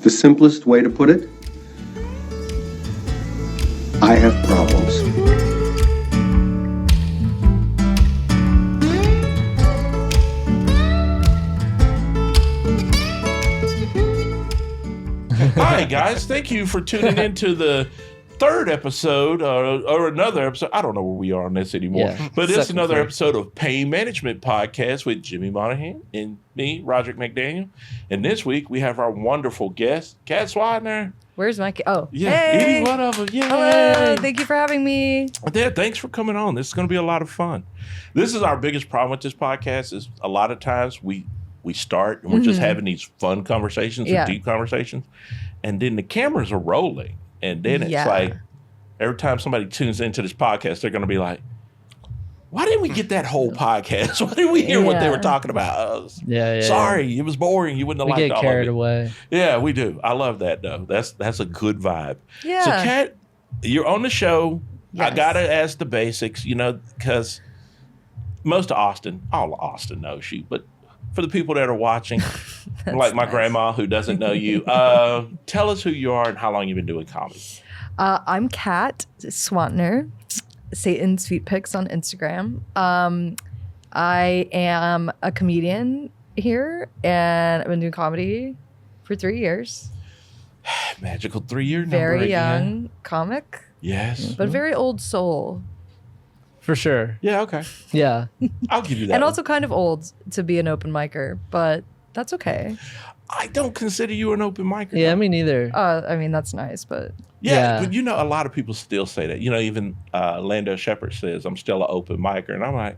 The simplest way to put it, I have problems. Hi, guys. Thank you for tuning in to the third episode or another episode. I don't know where we are on this anymore. But it's another episode of Pain Management Podcast with Jimmy Moynihan and me, Roderick McDaniel. And this week we have our wonderful guest, Kat Swantner. Where's my... Hey. Any one of them. Yay. Hello. Thank you for having me. Yeah, thanks for coming on. This is going to be a lot of fun. This is our biggest problem with this podcast is a lot of times we start and we're just having these fun conversations and deep conversations. And then the cameras are rolling. And then it's like every time somebody tunes into this podcast, they're going to be like, why didn't we get that whole podcast? Why didn't we hear what they were talking about? Sorry, it was boring. You wouldn't have liked all of it. We get carried away. Yeah, we do. I love that, though. That's a good vibe. Yeah. So, Kat, you're on the show. Yes. I got to ask the basics, because most of Austin, all of Austin knows you, but for the people that are watching, like my grandma who doesn't know you, tell us who you are and how long you've been doing comedy. I'm Kat Swantner, Satan Sweet Pics on Instagram. I am a comedian here, and I've been doing comedy for 3 years. Magical 3-year number. Very young comic. Yes. But very old soul. For sure. Yeah, okay. Yeah. I'll give you that. And also kind of old to be an open micer, but that's okay. I don't consider you an open micer. Yeah, me neither. I mean, that's nice, but... Yeah, but a lot of people still say that. Even Lando Shepard says, I'm still an open micer. And I'm like,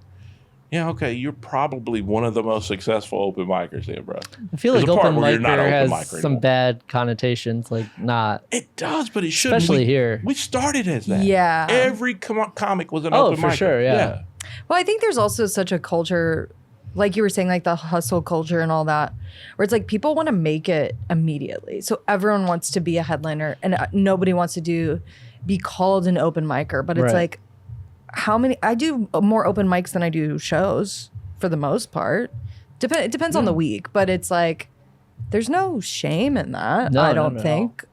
yeah, okay, you're probably one of the most successful open micers there, bro. I feel like open micer has some bad connotations, like not. It does, but it shouldn't. Especially here. We started as that. Yeah. Every comic was an open micer. Oh, for sure, yeah. Well, I think there's also such a culture, like you were saying, like the hustle culture and all that, where it's like people want to make it immediately. So everyone wants to be a headliner and nobody wants to be called an open micer. But it's like, I do more open mics than I do shows for the most part. It depends on the week, but it's like, there's no shame in that. I don't think.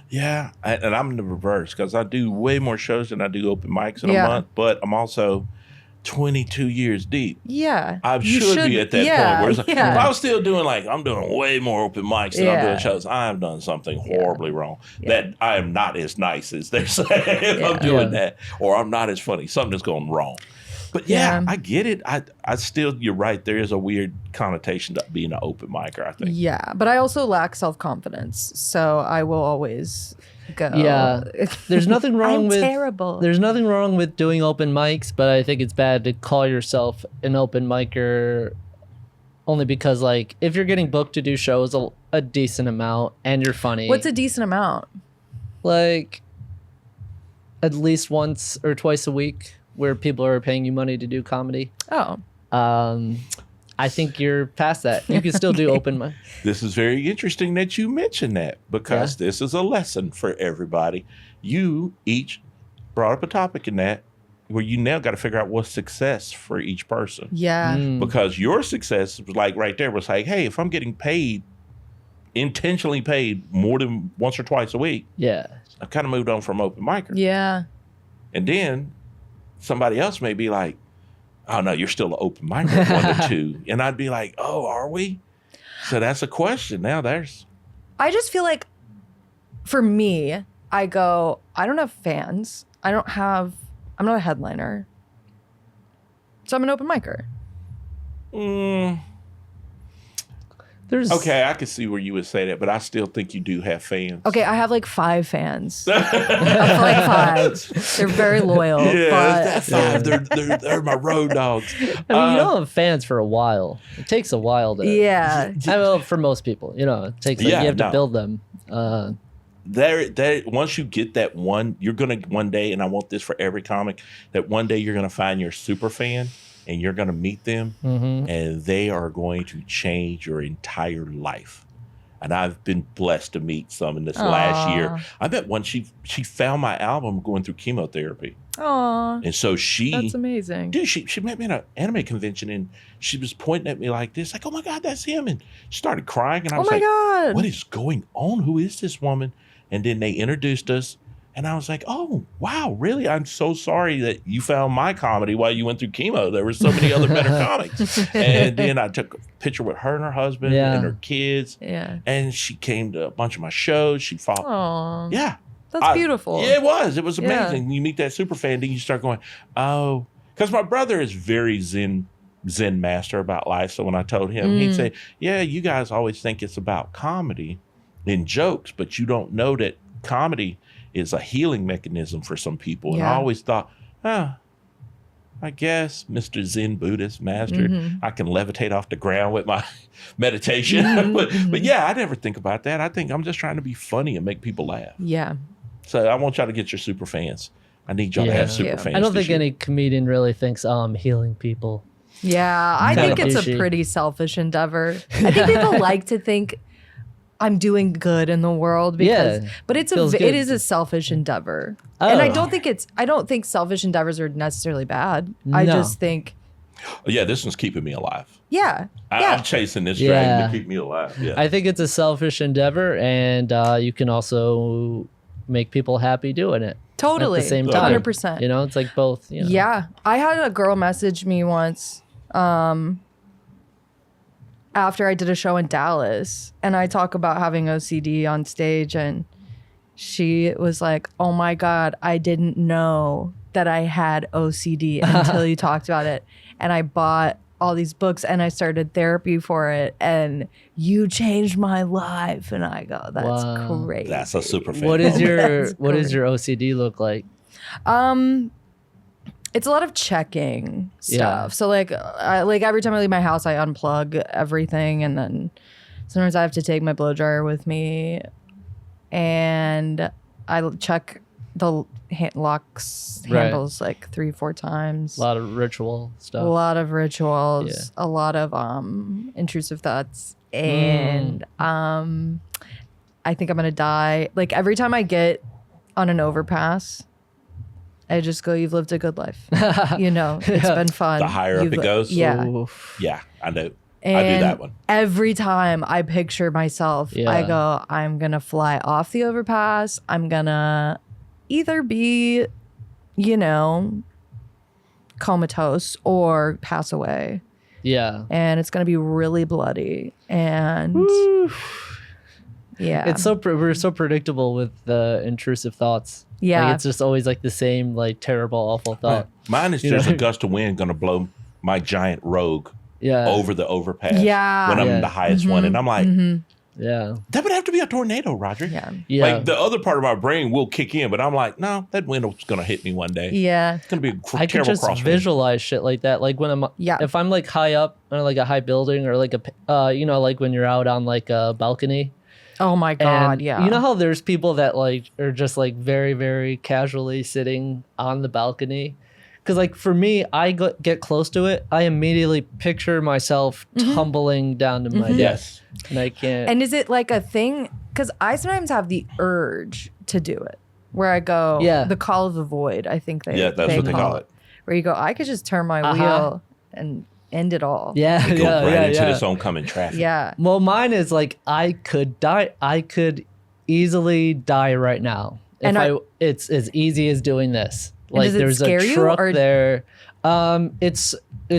Yeah. And I'm in the reverse because I do way more shows than I do open mics in a month, but I'm also 22 years deep. Yeah. I should be at that point where it's like, if I was still doing I'm doing way more open mics than I'm doing shows, I've done something horribly wrong. That I am not as nice as they're saying if I'm doing that, or I'm not as funny. Something's going wrong. But I get it. I still, you're right. There is a weird connotation to being an open micer, I think. Yeah. But I also lack self-confidence. So I will always go. Yeah. There's nothing wrong with terrible. There's nothing wrong with doing open mics, but I think it's bad to call yourself an open micer only because if you're getting booked to do shows a decent amount and you're funny. What's a decent amount? Like at least once or twice a week where people are paying you money to do comedy. Oh. I think you're past that. You can still do open mic. This is very interesting that you mentioned that because this is a lesson for everybody. You each brought up a topic in that where you now got to figure out what's success for each person. Yeah. Because your success was right there was like, hey, if I'm getting paid, intentionally paid more than once or twice a week, I've kind of moved on from open micer. Yeah. And then somebody else may be like, oh, no, you're still an open micer, 1 to 2. And I'd be like, oh, are we? So that's a question. Now I just feel like for me, I don't have fans. I'm not a headliner. So I'm an open micer. Okay, I can see where you would say that, but I still think you do have fans. Okay, I have 5 fans. I have 5. They're very loyal. Yeah, but... that's 5. They're my road dogs. I mean, you don't have fans for a while. It takes a while to. Yeah. For most people, it takes. You have to build them. Once you get that one, you're gonna one day, and I want this for every comic. That one day you're gonna find your super fan. And you're going to meet them, and they are going to change your entire life. And I've been blessed to meet some in this last year. I met one, she found my album going through chemotherapy. Aw, And so that's amazing. dude, she met me at an anime convention and she was pointing at me like this, like, oh my God, that's him. And she started crying. And I Oh was my like, God. what is going on? Who is this woman? And then they introduced us. And I was like, oh, wow, really? I'm so sorry that you found my comedy while you went through chemo. There were so many other better comics. And then I took a picture with her and her husband and her kids. Yeah. And she came to a bunch of my shows. She followed. Aw. Yeah. That's beautiful. Yeah, it was. It was Yeah. amazing. You meet that super fan, then you start going, oh, because my brother is very Zen master about life. So when I told him, he'd say, yeah, you guys always think it's about comedy and jokes, but you don't know that comedy is a healing mechanism for some people. And I always thought, I guess, Mr. Zen Buddhist master, I can levitate off the ground with my meditation. But yeah, I never think about that. I think I'm just trying to be funny and make people laugh. Yeah. So I want y'all to get your super fans. I need y'all to have super fans. I don't this think year. any comedian really thinks, I'm healing people. Yeah. I Kinda think it's douchey. a pretty selfish endeavor. I think people like to think I'm doing good in the world because, but it is a selfish endeavor. And I don't think selfish endeavors are necessarily bad. I just think, Yeah, this one's keeping me alive. I'm chasing this dragon to keep me alive. Yeah. I think it's a selfish endeavor, and you can also make people happy doing it. Totally. At the same time. 100%. You know, it's like both. You know. Yeah. I had a girl message me once after I did a show in Dallas, and I talk about having OCD on stage, and she was like, oh my God, I didn't know that I had OCD until you talked about it. And I bought all these books and I started therapy for it, and you changed my life. And I go, that's great. That's a super fan. What does your That's your OCD look like? It's a lot of checking stuff. So like every time I leave my house, I unplug everything, and then sometimes I have to take my blow dryer with me, and I check the handles like 3-4 times. A lot of ritual stuff. A lot of rituals. A lot of intrusive thoughts, and I think I'm gonna die. Like every time I get on an overpass, I just go, you've lived a good life. You know, it's been fun. The higher up it goes? Yeah. Oof. Yeah, I know. And I do that one. every time I picture myself, I go, I'm going to fly off the overpass. I'm going to either be, you know, comatose or pass away. Yeah. And it's going to be really bloody. And yeah. It's we're so predictable with the intrusive thoughts. Yeah. Like it's just always like the same like terrible, awful thought. Mine is just a gust of wind going to blow my giant Rogue over the overpass when I'm the highest one. And I'm like, that would have to be a tornado, Roderick. Yeah. Like the other part of my brain will kick in, but I'm like, no, that wind is going to hit me one day. Yeah. It's going to be a I can terrible just crosswind. visualize shit like that. Like when I'm, if I'm like high up on like a high building or like a, you know, like when you're out on like a balcony. Oh my God, and yeah. You know how there's people that like are just like very, very casually sitting on the balcony? Because like for me, I get close to it, I immediately picture myself tumbling down to my death. Yes. And I can't. And is it like a thing? Because I sometimes have the urge to do it, where I go, the call of the void, I think that's what they call it. Where you go, I could just turn my wheel and end it all. Yeah, It goes right into this oncoming traffic. Yeah. Well, mine is like I could die. I could easily die right now. It's as easy as doing this. Like does it there's scare a you, truck or- there. It's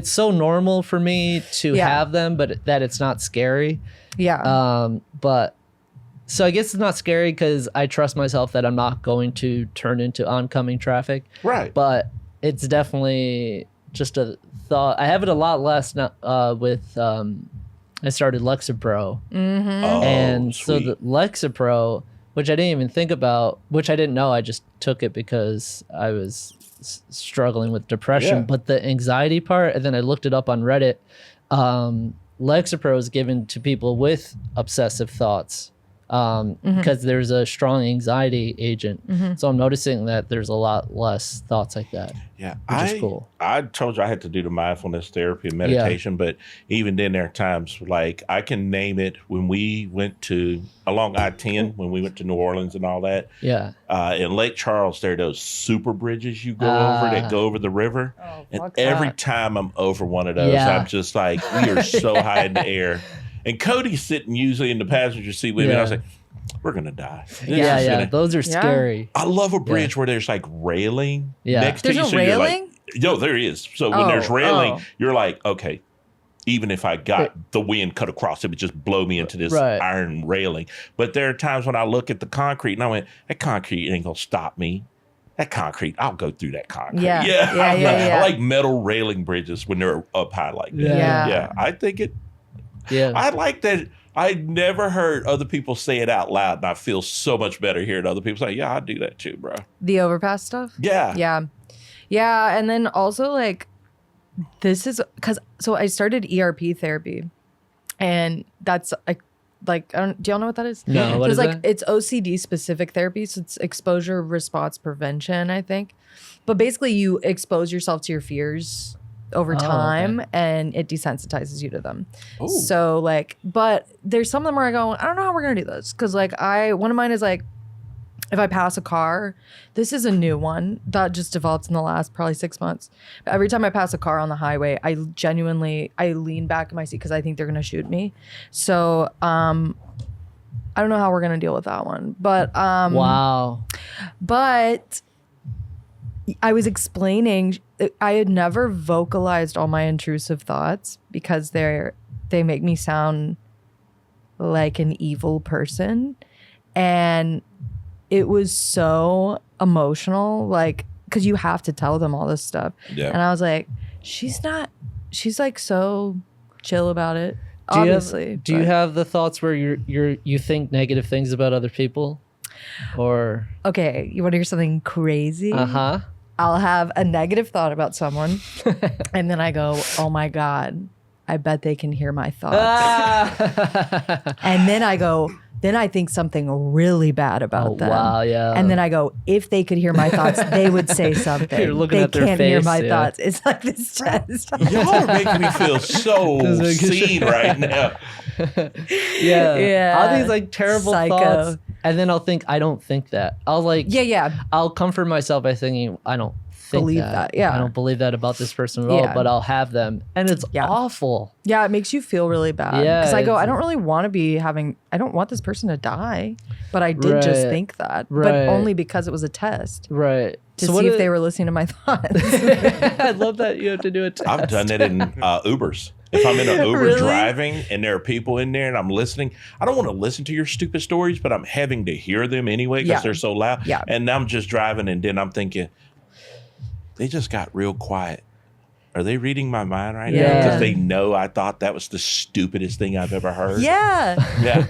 so normal for me to have them, but that it's not scary. Yeah. But so I guess it's not scary because I trust myself that I'm not going to turn into oncoming traffic. Right. But it's definitely just a thought. I have it a lot less now with I started Lexapro. Oh, And sweet. so the Lexapro, which I didn't even think about, which I didn't know, I just took it because I was struggling with depression. Yeah. But the anxiety part, and then I looked it up on Reddit. Lexapro is given to people with obsessive thoughts. because there's a strong anxiety agent. So I'm noticing that there's a lot less thoughts like that. Yeah, which is cool. I told you I had to do the mindfulness therapy and meditation, but even then there are times like I can name it when we went to along I-10, when we went to New Orleans and all that. Yeah. In Lake Charles, there are those super bridges you go over that go over the river. Oh, And fuck every that. time I'm over one of those, Yeah. I'm just like, we are so high in the air. And Cody's sitting usually in the passenger seat with me. And I was like, we're going to die. This Yeah, is yeah. gonna- Those are scary. I love a bridge where there's like railing next There's to you. a so you're like, railing? no, there is. So when there's railing, oh. you're like, okay, even if I got the wind cut across, it would just blow me into this iron railing. But there are times when I look at the concrete and I went, that concrete ain't going to stop me. That concrete, I'll go through that concrete. I like metal railing bridges when they're up high like that. Yeah. I think it. Yeah. I like that. I never heard other people say it out loud, and I feel so much better hearing other people say, yeah, I do that too, bro. The overpass stuff? Yeah. Yeah. And then also, like, this is because, so I started ERP therapy, and that's like, do y'all know what that is? No, what is like, that? it's OCD specific therapy. So it's exposure response prevention, I think. But basically, you expose yourself to your fears over time, and it desensitizes you to them. Ooh. So like, but there's some of them where I go, I don't know how we're gonna do this, because like one of mine is like, if I pass a car, this is a new one that just developed in the last probably 6 months. But every time I pass a car on the highway, I lean back in my seat because I think they're gonna shoot me. So I don't know how we're gonna deal with that one, but Wow. but I was explaining, I had never vocalized all my intrusive thoughts because they make me sound like an evil person. And it was so emotional, like, because you have to tell them all this stuff. Yeah. And I was like, she's like so chill about it. Obviously. Do you have the thoughts where you think negative things about other people? Or Okay, you want to hear something crazy? uh-huh. I'll have a negative thought about someone, and then I go, oh my God, I bet they can hear my thoughts. And then I go, then I think something really bad about them. Wow, yeah. And then I go, if they could hear my thoughts, they would say something. You're looking they at their can't hear face, my yeah. thoughts. It's like this test. Y'all are making me feel so seen right now. Yeah. Yeah. All these like terrible Psycho. thoughts. And then I'll think, I don't think that. I'll like, Yeah. I'll comfort myself by thinking, I don't think Believe that, yeah. I don't believe that about this person at all, Yeah. but I'll have them. And it's Yeah. awful. Yeah, it makes you feel really bad. Yeah, Because I go, it's- I don't really want to be I don't want this person to die. But I did just Right. think that. But Right. only because it was a test Right. to see if they were listening to my thoughts. I love that you have to do a test. I've done it in Ubers. If I'm in an Uber Really? driving and there are people in there and I'm listening, I don't want to listen to your stupid stories, but I'm having to hear them anyway because Yeah. they're so loud. Yeah. And I'm just driving and then I'm thinking, they just got real quiet. Are they reading my mind right now? Yeah. Because they know I thought that was the stupidest thing I've ever heard. Yeah. Yeah.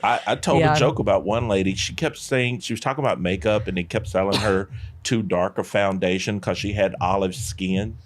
I told Yeah. a joke about one lady. She kept saying, she was talking about makeup and they kept telling her too dark a foundation because she had olive skin.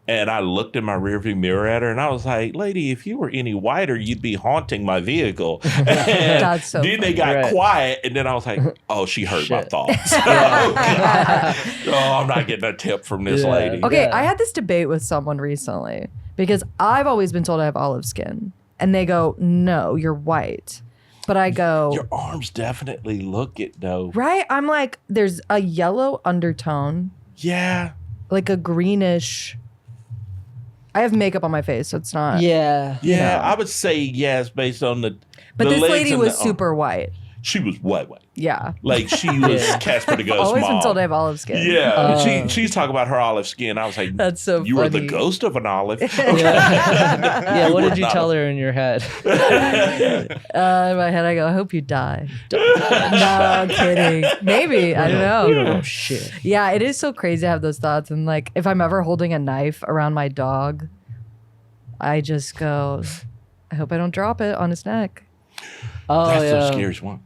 And I looked in my rearview mirror at her and I was like, lady, if you were any whiter, you'd be haunting my vehicle. And That's so then they got Right. quiet. And then I was like, oh, she heard my Shit. thoughts. Oh, God. Oh, I'm not getting a tip from this Yeah. lady. Okay, Yeah. I had this debate with someone recently because I've always been told I have olive skin. And they go, no, you're white. But I go, Your arms definitely look it, though. right? I'm like, there's a yellow undertone, Yeah. like a greenish. I have makeup on my face, so it's not. Yeah. Yeah, know. I would say yes based on the But the this legs lady and was the- super white. She was white. Yeah. Like she was Yeah. Casper the Ghost Always mom. been told I have olive skin. Yeah, she's talking about her olive skin. I was like, That's so you were the funny. ghost of an olive. Yeah, what You did were you not tell a- her in your head? In my head, I go, I hope you die. No, kidding. Maybe. I don't know. Oh shit. Yeah, it is so crazy to have those thoughts. And like, if I'm ever holding a knife around my dog, I just go, I hope I don't drop it on his neck. Oh That's yeah. the scariest one.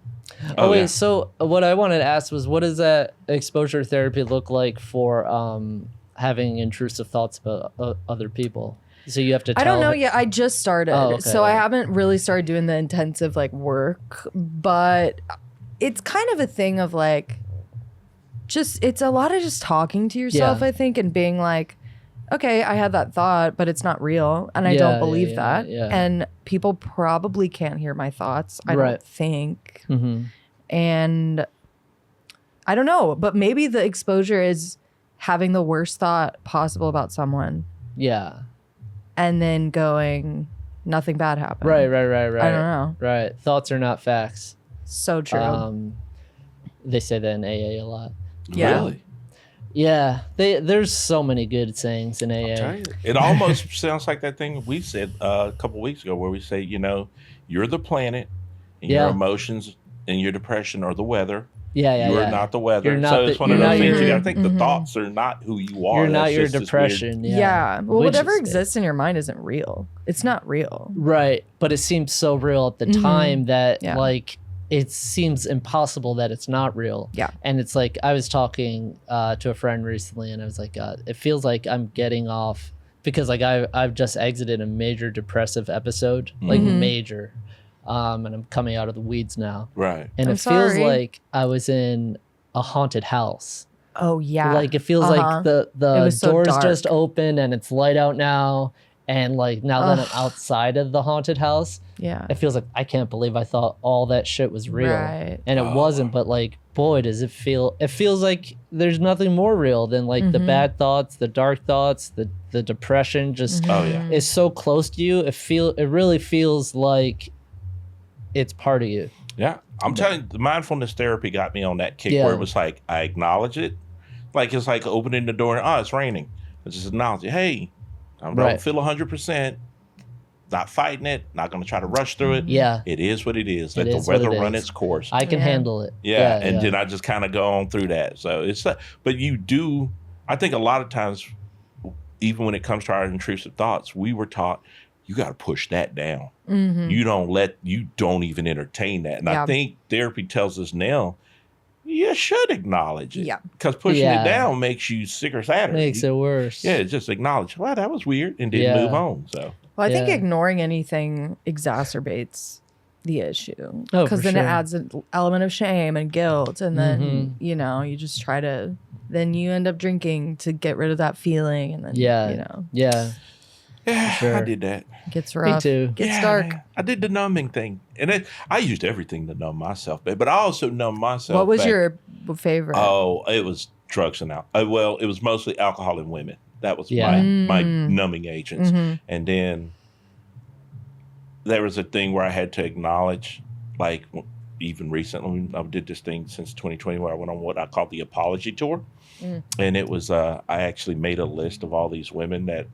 Oh wait, yeah. so what I wanted to ask was, what does that exposure therapy look like for having intrusive thoughts about other people? So you have to tell I don't know her- yet. I just started. Oh, okay. So I haven't really started doing the intensive like work, but it's kind of a thing of like it's a lot of just talking to yourself, Yeah. I think, and being like, okay, I had that thought, but it's not real, and I don't believe that. Yeah. And people probably can't hear my thoughts, I Right. don't think. Mhm. And I don't know, but maybe the exposure is having the worst thought possible about someone Yeah. and then going, nothing bad happened. Right. I don't know. Right. Thoughts are not facts. So true. They say that in AA a lot. Yeah. Really? Yeah, there's so many good sayings in AA. Tell you. It almost sounds like that thing we said a couple weeks ago where we say, you're the planet and your Yeah. emotions and your depression are the weather. Yeah. You're not the weather. You're not so the- it's one of you're those not things your- you got to think the thoughts are not who you are. You're not That's your just this depression. weird- Yeah. Well, Which whatever is- exists in your mind isn't real. It's not real. Right, but it seems so real at the time that Yeah. like it seems impossible that it's not real. Yeah. And it's like I was talking to a friend recently, and I was like, it feels like I'm getting off because like I've just exited a major depressive episode, like major, and I'm coming out of the weeds now. Right. And I'm it feels sorry. like I was in a haunted house. Oh, yeah. Like it feels like the It was so doors dark. just open and it's light out now. And like now that I'm outside of the haunted house, Yeah. it feels like I can't believe I thought all that shit was real. Right. And it wasn't, but like, boy, does it feel, it feels like there's nothing more real than like the bad thoughts, the dark thoughts, the depression just Oh, yeah. is so close to you. It really feels like it's part of you. Yeah. I'm telling you, the mindfulness therapy got me on that kick Yeah. where it was like, I acknowledge it. Like, it's like opening the door and, it's raining. I just acknowledge it. Hey, I don't Right. feel 100%. Not fighting it. Not going to try to rush through it. Yeah. It is what it is. It Let the is what weather it run is. its course. I can Yeah. handle it. Yeah, and then I just kind of go on through that. So it's, but you do. I think a lot of times, even when it comes to our intrusive thoughts, we were taught you got to push that down. You don't even entertain that. And Yeah. I think therapy tells us now, you should acknowledge it. Yeah. because pushing Yeah. it down makes you sick or sadder. Makes it worse. Yeah, just acknowledge. Wow, that was weird, and then Yeah. move on. So Well, I think Yeah. ignoring anything exacerbates the issue Oh, because for then sure. it adds an element of shame and guilt, and then you just try to. Then you end up drinking to get rid of that feeling, and then Yeah. Yeah. yeah, Sure. I did that. it gets Me rough. too. Gets Yeah, dark. man. I did the numbing thing, and I used everything to numb myself, but I also numbed myself. What was back- your favorite? Oh, it was drugs and alcohol. Well, it was mostly alcohol and women. That was Yeah. my numbing agents. And then there was a thing where I had to acknowledge, like even recently, I did this thing since 2020 where I went on what I call the apology tour. And it was, I actually made a list of all these women that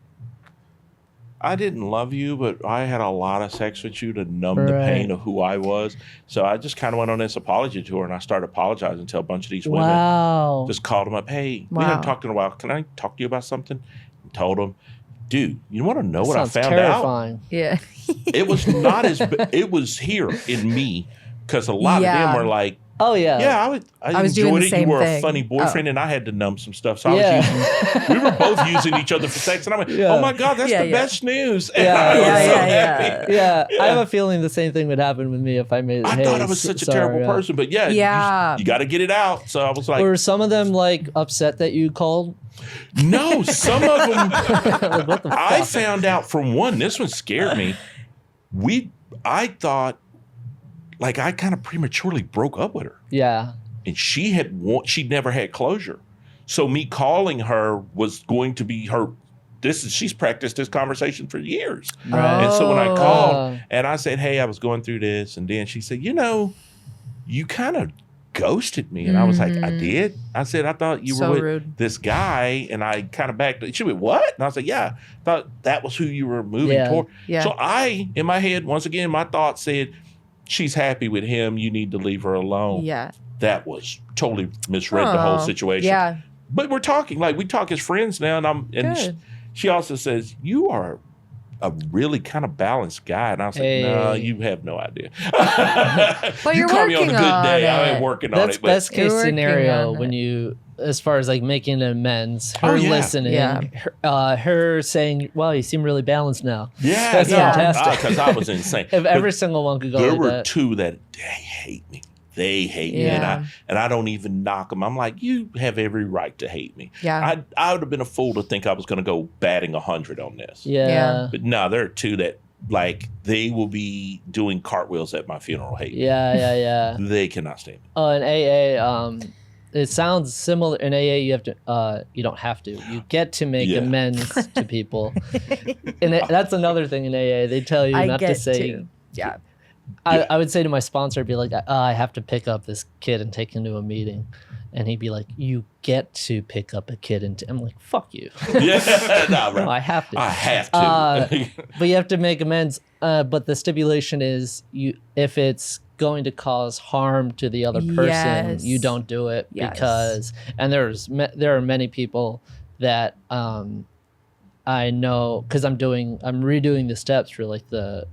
I didn't love you, but I had a lot of sex with you to numb the Right. pain of who I was. So I just kind of went on this apology tour and I started apologizing to a bunch of these women. Wow. Just called them up. Hey, we Wow. haven't talked in a while. Can I talk to you about something? And told them, dude, you want to know what I Sounds found terrifying. Yeah. out? It was not as, it was here in me because a lot of Yeah. them were like, Oh yeah. yeah, I was doing enjoyed the it. same You were thing. a funny boyfriend, and I had to numb some stuff. So I was Yeah. we were both using each other for sex, and I went, Yeah. "Oh my god, that's Yeah, the yeah. best news!" And Yeah, I was yeah, so yeah, happy. Yeah, Yeah. I have a feeling the same thing would happen with me if I made. I hey, thought I was such a sorry, terrible yeah. person, but yeah, Yeah. you got to get it out. So I was like, Were some of them like upset that you called? no, some of them. Like, what the I fuck? found out from one. This one scared me. I thought, like, I kind of prematurely broke up with her. Yeah. And she'd never had closure. So me calling her was going to be her. She's practiced this conversation for years. Right. And so when I Oh. called and I said, hey, I was going through this. And then she said, you kind of ghosted me. And I was like, I did? I said, I thought you So were with rude. this guy. And I kind of backed. She went, what? And I said, yeah, I thought that was who you were moving Yeah. toward. Yeah. So in my head, once again, my thoughts said, she's happy with him. You need to leave her alone. Yeah. That was totally misread the whole Oh, situation. Yeah. But we're talking, like we talk as friends now. And Good. she also says, you are a really kind of balanced guy. And I was like, no, you have no idea. But you you're caught me on a working good on day. I it. ain't working on That's it. But best case You're working scenario on when it. you, as far as like making amends, her Oh, yeah. listening, Yeah. her saying, "Wow, you seem really balanced now." yeah, That's no, fantastic. because I was insane. If every But single one could go there like were that. two that they hate me. They hate me, Yeah. and I don't even knock them. I'm like, you have every right to hate me. Yeah. I would have been a fool to think I was going to go batting 100 on this. Yeah. But no, there are two that like they will be doing cartwheels at my funeral. Hate me. Yeah. They cannot stand me. Oh, in AA, it sounds similar. In AA, you have to, you don't have to. You get to make Yeah. amends to people, and that's another thing in AA. They tell you I not to get say. to. Yeah. I would say to my sponsor, I'd be like, I have to pick up this kid and take him to a meeting. And he'd be like, you get to pick up a kid. And I'm like, fuck you. Yeah, nah, bro. No, I have to. I have to. But you have to make amends. But the stipulation is if it's going to cause harm to the other person, Yes. you don't do it Yes. because, and there are many people that I know, because I'm redoing the steps for like the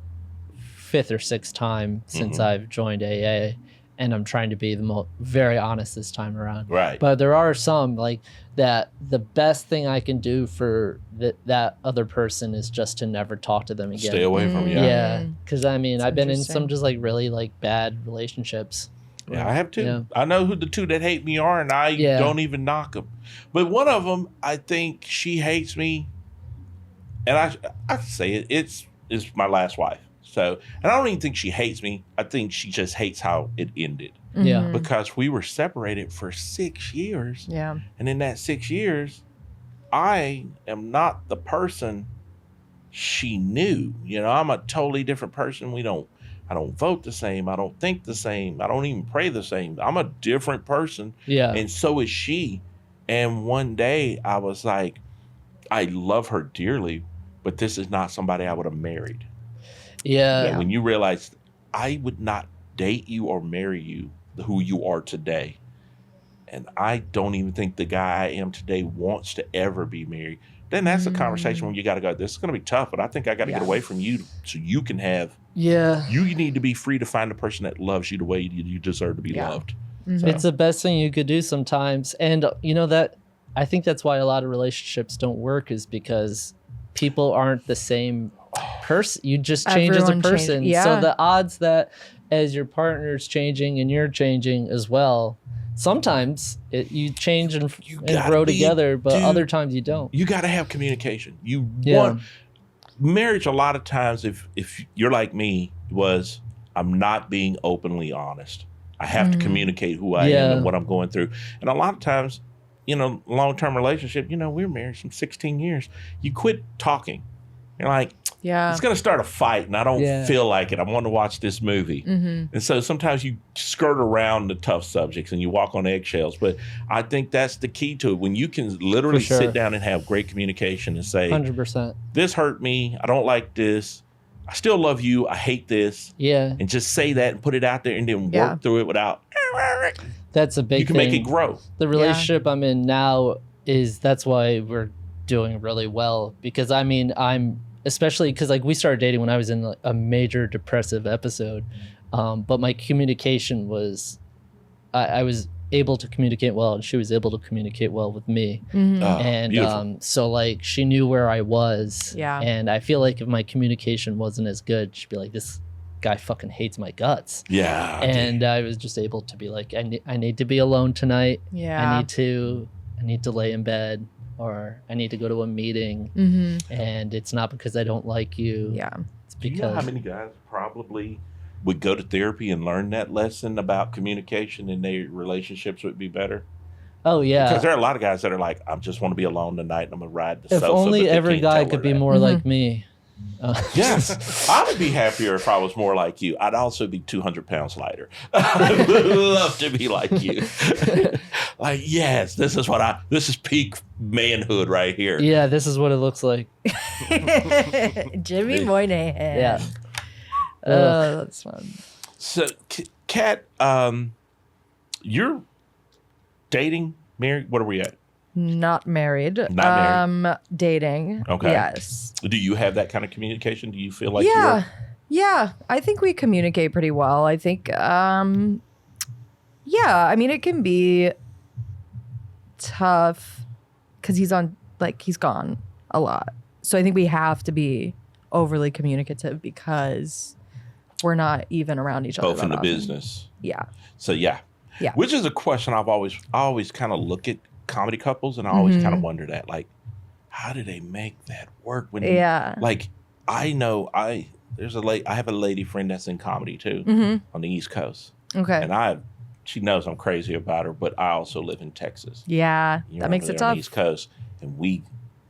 5th or 6th time since I've joined AA, and I'm trying to be very honest this time around. Right. But there are some like that. The best thing I can do for that other person is just to never talk to them again. Stay away from you. Yeah, because I mean, That's I've been in interesting. some just like really like bad relationships. Yeah, I have two. Yeah. I know who the two that hate me are, and I Yeah. don't even knock them. But one of them, I think she hates me, and I say it. It's my last wife. So, and I don't even think she hates me. I think she just hates how it ended Yeah. Mm-hmm. because we were separated for 6 years, Yeah. and in that 6 years, I am not the person she knew. You know, I'm a totally different person. I don't vote the same. I don't think the same. I don't even pray the same. I'm a different person. Yeah. And so is she. And one day I was like, I love her dearly, but this is not somebody I would have married. Yeah. When you realize I would not date you or marry you who you are today. And I don't even think the guy I am today wants to ever be married. Then that's a conversation where you got to go, this is going to be tough, but I think I got to get away from you so you can have, Yeah. you need to be free to find a person that loves you the way you deserve to be Yeah. loved. Mm-hmm. It's the best thing you could do sometimes. And you know that I think that's why a lot of relationships don't work, is because people aren't the same person. You just change as a Everyone change- person. yeah. So the odds that as your partner's changing and you're changing as well, sometimes you change and gotta grow be- together, but dude, other times you don't. You got to have communication. You Yeah. want marriage. A lot of times, if you're like me, was I'm not being openly honest. I have to communicate who I am Yeah. and what I'm going through. And a lot of times, long-term relationship, we're married some 16 years. You quit talking. You're like, Yeah. it's going to start a fight, and I don't Yeah. feel like it. I want to watch this movie. And so sometimes you skirt around the tough subjects and you walk on eggshells. But I think that's the key to it. When you can literally For sure. sit down and have great communication and say, 100%. this hurt me. I don't like this. I still love you. I hate this. Yeah. And just say that and put it out there and then Yeah. work through it without, That's a big you can thing. make it grow. The relationship I'm in now that's why we're doing really well, because I mean, I'm especially because like we started dating when I was in like, a major depressive episode, but my communication was I was able to communicate well, and she was able to communicate well with me. And Beautiful. so like she knew where I was. Yeah. And I feel like if my communication wasn't as good, she'd be like, this guy fucking hates my guts. Yeah. And I was just able to be like, I need to be alone tonight. Yeah. I need to lay in bed, or I need to go to a meeting. And it's not because I don't like you. Yeah. It's Do because you know how many guys probably would go to therapy and learn that lesson about communication and their relationships would be better? oh yeah. Because there are a lot of guys that are like, I just want to be alone tonight and I'm going to ride the If sofa. only but they every can't guy tell could her be that. more like me. Yes. I would be happier if I was more like you. I'd also be 200 pounds lighter. I would love to be like you. Like, yes, this is peak manhood right here. Yeah, this is what it looks like. Jimmy Moynihan. Yeah. Oh, that's fun. So, Kat, you're dating, married? What are we at? Not married. Dating. Okay. Yes. Do you have that kind of communication? Do you feel like Yeah. Yeah. I think we communicate pretty well. I think, yeah, I mean, it can be tough because he's gone a lot. So I think we have to be overly communicative because we're not even around each other. both in the often. business? Yeah. So yeah. Yeah. Which is a question I always kind of look at comedy couples and I always kind of wonder that, like, how do they make that work when like I know I have a lady friend that's in comedy too on the East Coast. Okay. And she knows I'm crazy about her, but I also live in Texas. Yeah. You're That makes over it there on tough. the East Coast, and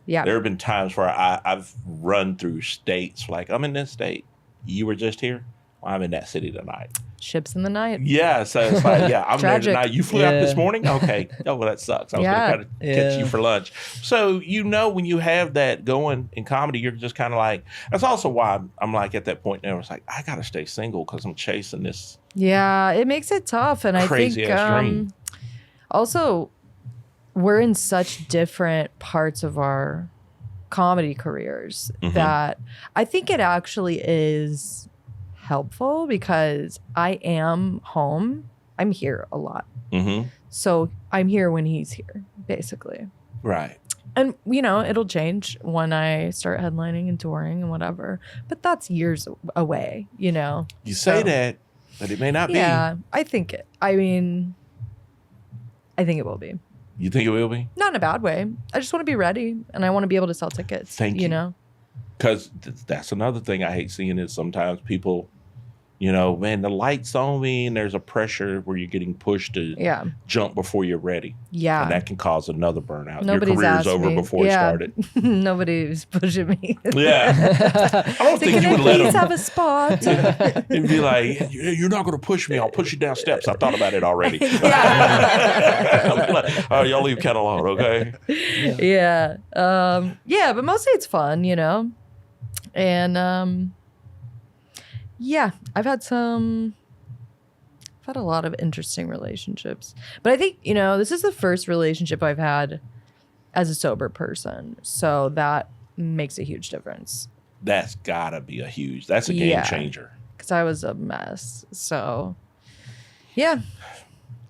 Yeah. there have been times where I've run through states, like I'm in this state, you were just here, well, I'm in that city tonight. Ships in the night. Yeah, so it's like, yeah, I'm there Tragic. tonight. You flew out this morning? Okay. Oh, well, that sucks. I was Yeah. going to catch you for lunch. So, when you have that going in comedy, you're just kind of like, that's also why I'm like at that point now, it's like, I got to stay single because I'm chasing this. Yeah, it makes it tough. And Crazy I think ass dream. also we're in such different parts of our comedy careers that I think it actually is helpful because I am home. I'm here a lot. Mm-hmm. So I'm here when he's here, basically. Right. And, it'll change when I start headlining and touring and whatever. But that's years away, You say that, but it may not be. Yeah, I think it. I mean, I think it will be. You think it will be? Not in a bad way. I just want to be ready and I want to be able to sell tickets. Thank you. Because that's another thing I hate seeing is sometimes people, man, the light's on me and there's a pressure where you're getting pushed to jump before you're ready. Yeah. And that can cause another burnout. Nobody's Your career's asked over me. before it started. Nobody's pushing me. Yeah. I don't think Can you I would let please them. have a spot? And be like, you're not going to push me. I'll push you down steps. I thought about it already. Yeah. I'm like, oh, y'all leave Ken alone, okay? Yeah. Yeah, but mostly it's fun, And yeah, I've had a lot of interesting relationships. But I think, this is the first relationship I've had as a sober person. So that makes a huge difference. That's gotta be that's a game changer. Because I was a mess. So, yeah.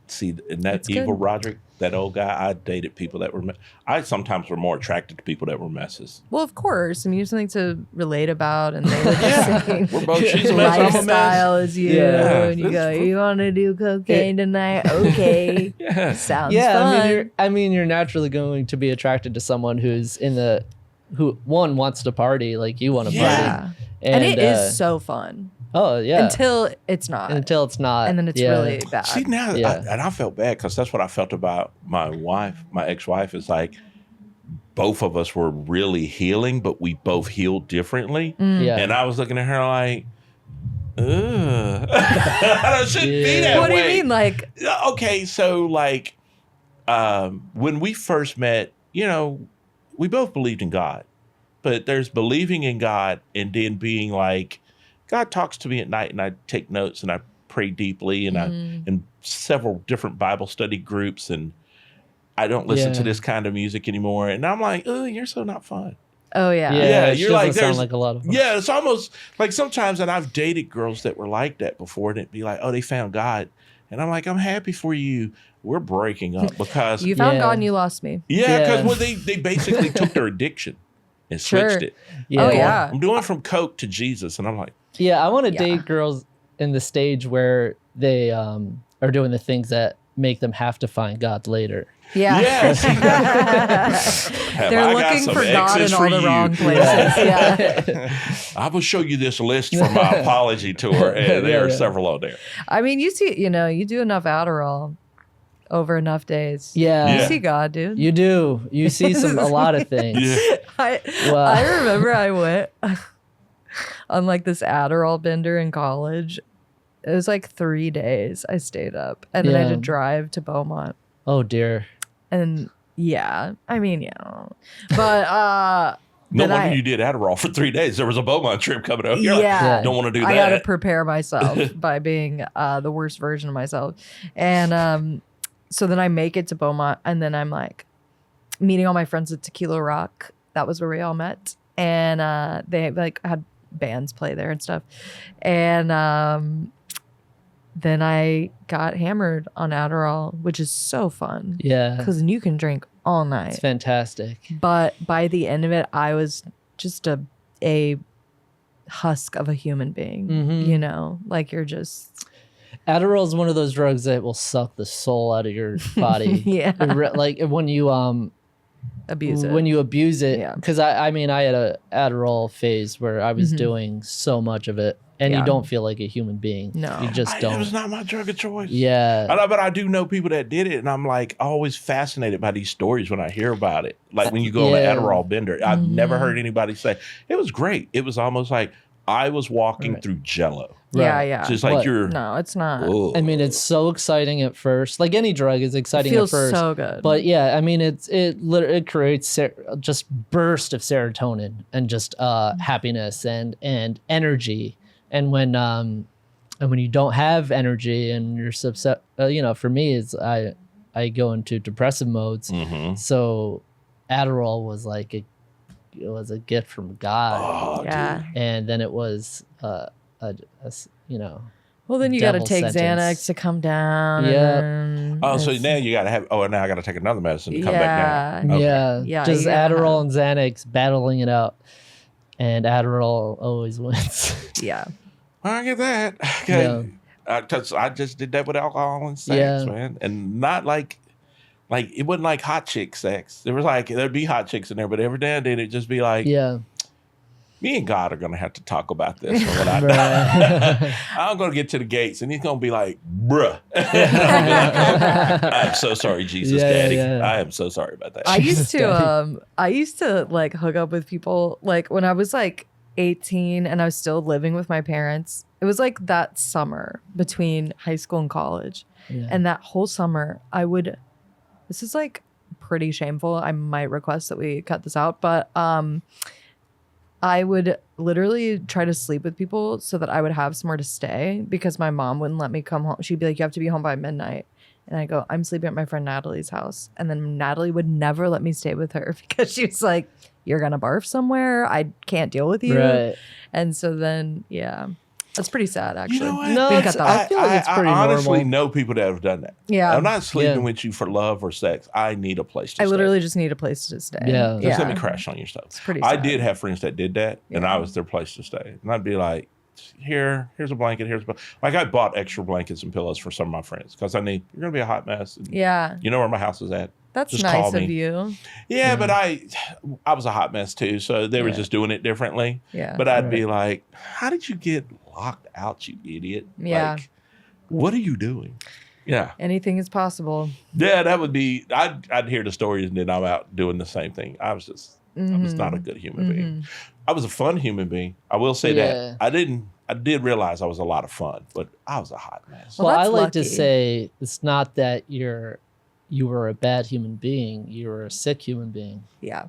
See, and that It's evil good. Roderick, that old guy, I dated people that were, I sometimes were more attracted to people that were messes. Well, of course. I mean, you have something to relate about. And they were just saying, We're both, she's a mess, I'm a mess. lifestyle is you. Yeah. And you go, you want to do cocaine tonight? Okay. Yeah. Sounds Yeah, fun. you're naturally going to be attracted to someone who one wants to party like you want to Yeah. party. And it is so fun. Oh yeah. Until it's not. Until it's not. And then it's really bad. See, now, I felt bad because that's what I felt about my wife, my ex-wife, is like, both of us were really healing, but we both healed differently. Yeah. And I was looking at her like, ugh. It shouldn't be that What do way. you mean? Like, Okay, so like when we first met, we both believed in God, but there's believing in God and then being like, God talks to me at night and I take notes and I pray deeply and I in several different Bible study groups and I don't listen to this kind of music anymore. And I'm like, oh, you're so not fun. oh, yeah. Yeah, she you're like, doesn't sound there's- like a lot of fun. Yeah, it's almost like sometimes, and I've dated girls that were like that before, and it'd be like, oh, they found God. And I'm like, I'm happy for you. We're breaking up because, You found Yeah. God and you lost me. because Yeah. they basically took their addiction and switched Sure. it. Yeah. Oh, yeah. I'm doing from Coke to Jesus. And I'm like, Yeah, I want to Yeah. date girls in the stage where they are doing the things that make them have to find God later. Yeah. yeah, see, have They're I got looking some for God exes in all for the you. wrong places. Yeah. I will show you this list from my apology tour, and there are several on there. I mean, you see, you do enough Adderall over enough days. Yeah. You Yeah. see God, dude. You do. You see a lot of things. Yeah. Wow. I remember I went on like this Adderall bender in college. It was like 3 days I stayed up and then I had to Yeah. drive to Beaumont. Oh dear. And yeah, I mean, but No then wonder I- you did Adderall for 3 days. There was a Beaumont trip coming up. You're Yeah. like, don't want to do I got to that. prepare myself by being the worst version of myself. And so then I make it to Beaumont and then I'm like, meeting all my friends at Tequila Rock. That was where we all met. And they like had bands play there and stuff. And then I got hammered on Adderall, which is so fun. Yeah. Because you can drink all night. It's fantastic. But by the end of it, I was just a husk of a human being. You know, like you're just. Adderall is one of those drugs that will suck the soul out of your body. Yeah. Like when you Abuse it. When you abuse it, Yeah. because I mean I had a Adderall phase where I was doing so much of it, and you Yeah. don't feel like a human being. No. You just It don't. was not my drug of choice. Yeah. But I do know people that did it, and I'm like always fascinated by these stories when I hear about it. Like when you go Yeah. on an Adderall bender, I've never heard anybody say it was great. It was almost like I was walking Right. through Jello. Yeah, Right. yeah. Just like What? you're. No, it's not. Whoa. I mean, it's so exciting at first. Like any drug is It exciting feels at first. so good. But yeah, I mean, it creates just burst of serotonin and just happiness and energy. And when you don't have energy and you're upset, for me, it's I go into depressive modes. Mhm. So Adderall was like it was a gift from God, Oh, yeah. and then it was Well, then you got to devil take sentence. Xanax to come down. Yep. and Oh, so it's- now you gotta have. Oh, and now I gotta take another medicine to come back down. Okay. Yeah, Yeah, just you gotta Adderall and Xanax battling it out, and Adderall always wins. Yeah. I get that. Yeah. Okay. 'Cause I just did that with alcohol and sex, Yeah. man, and not like it wasn't like hot chick sex. There was like there'd be hot chicks in there, but every now and then it'd just be like, Yeah, me and God are gonna have to talk about this. Or what right. I'm gonna get to the gates, and he's gonna be like, "Bruh," And I'm gonna be like, I'm so sorry, Jesus, Yeah, Daddy. yeah. I am so sorry about that. I used Daddy. I used to like hook up with people like when I was like 18 and I was still living with my parents. It was like that summer between high school and college. Yeah. And that whole summer this is like pretty shameful. I might request that we cut this out, but I would literally try to sleep with people so that I would have somewhere to stay because my mom wouldn't let me come home. She'd be like, you have to be home by midnight. And I go, I'm sleeping at my friend Natalie's house. And then Natalie would never let me stay with her because she was like, you're going to barf somewhere. I can't deal with you. Right. And so then, yeah, that's pretty sad, actually. You know what? No, We it's- cut that off. I feel like it's pretty I honestly normal. know people that have done that. Yeah. I'm not sleeping Yeah. with you for love or sex. I need a place to I stay. literally just need a place to stay. Yeah. Just let me crash on your stuff. It's pretty I sad. did have friends that did that, and Yeah. I was their place to stay. And I'd be like, here's a blanket, like I bought extra blankets and pillows for some of my friends because I need, you're going to be a hot mess. And Yeah. you know where my house is at. That's Just nice call of me. you. Yeah, but I was a hot mess too, so they were Yeah. just doing it differently. Yeah. But I'd be like, how did you get locked out, you idiot? Yeah. Like, what are you doing? Yeah. Anything is possible. Yeah, that would be, I'd hear the stories and then I'm out doing the same thing. I was not a good human being. I was a fun human being. I will say Yeah. that. I did realize I was a lot of fun, but I was a hot mess. Well, Well, I that's like to lucky. say it's not that you were a bad human being. You were a sick human being. Yeah.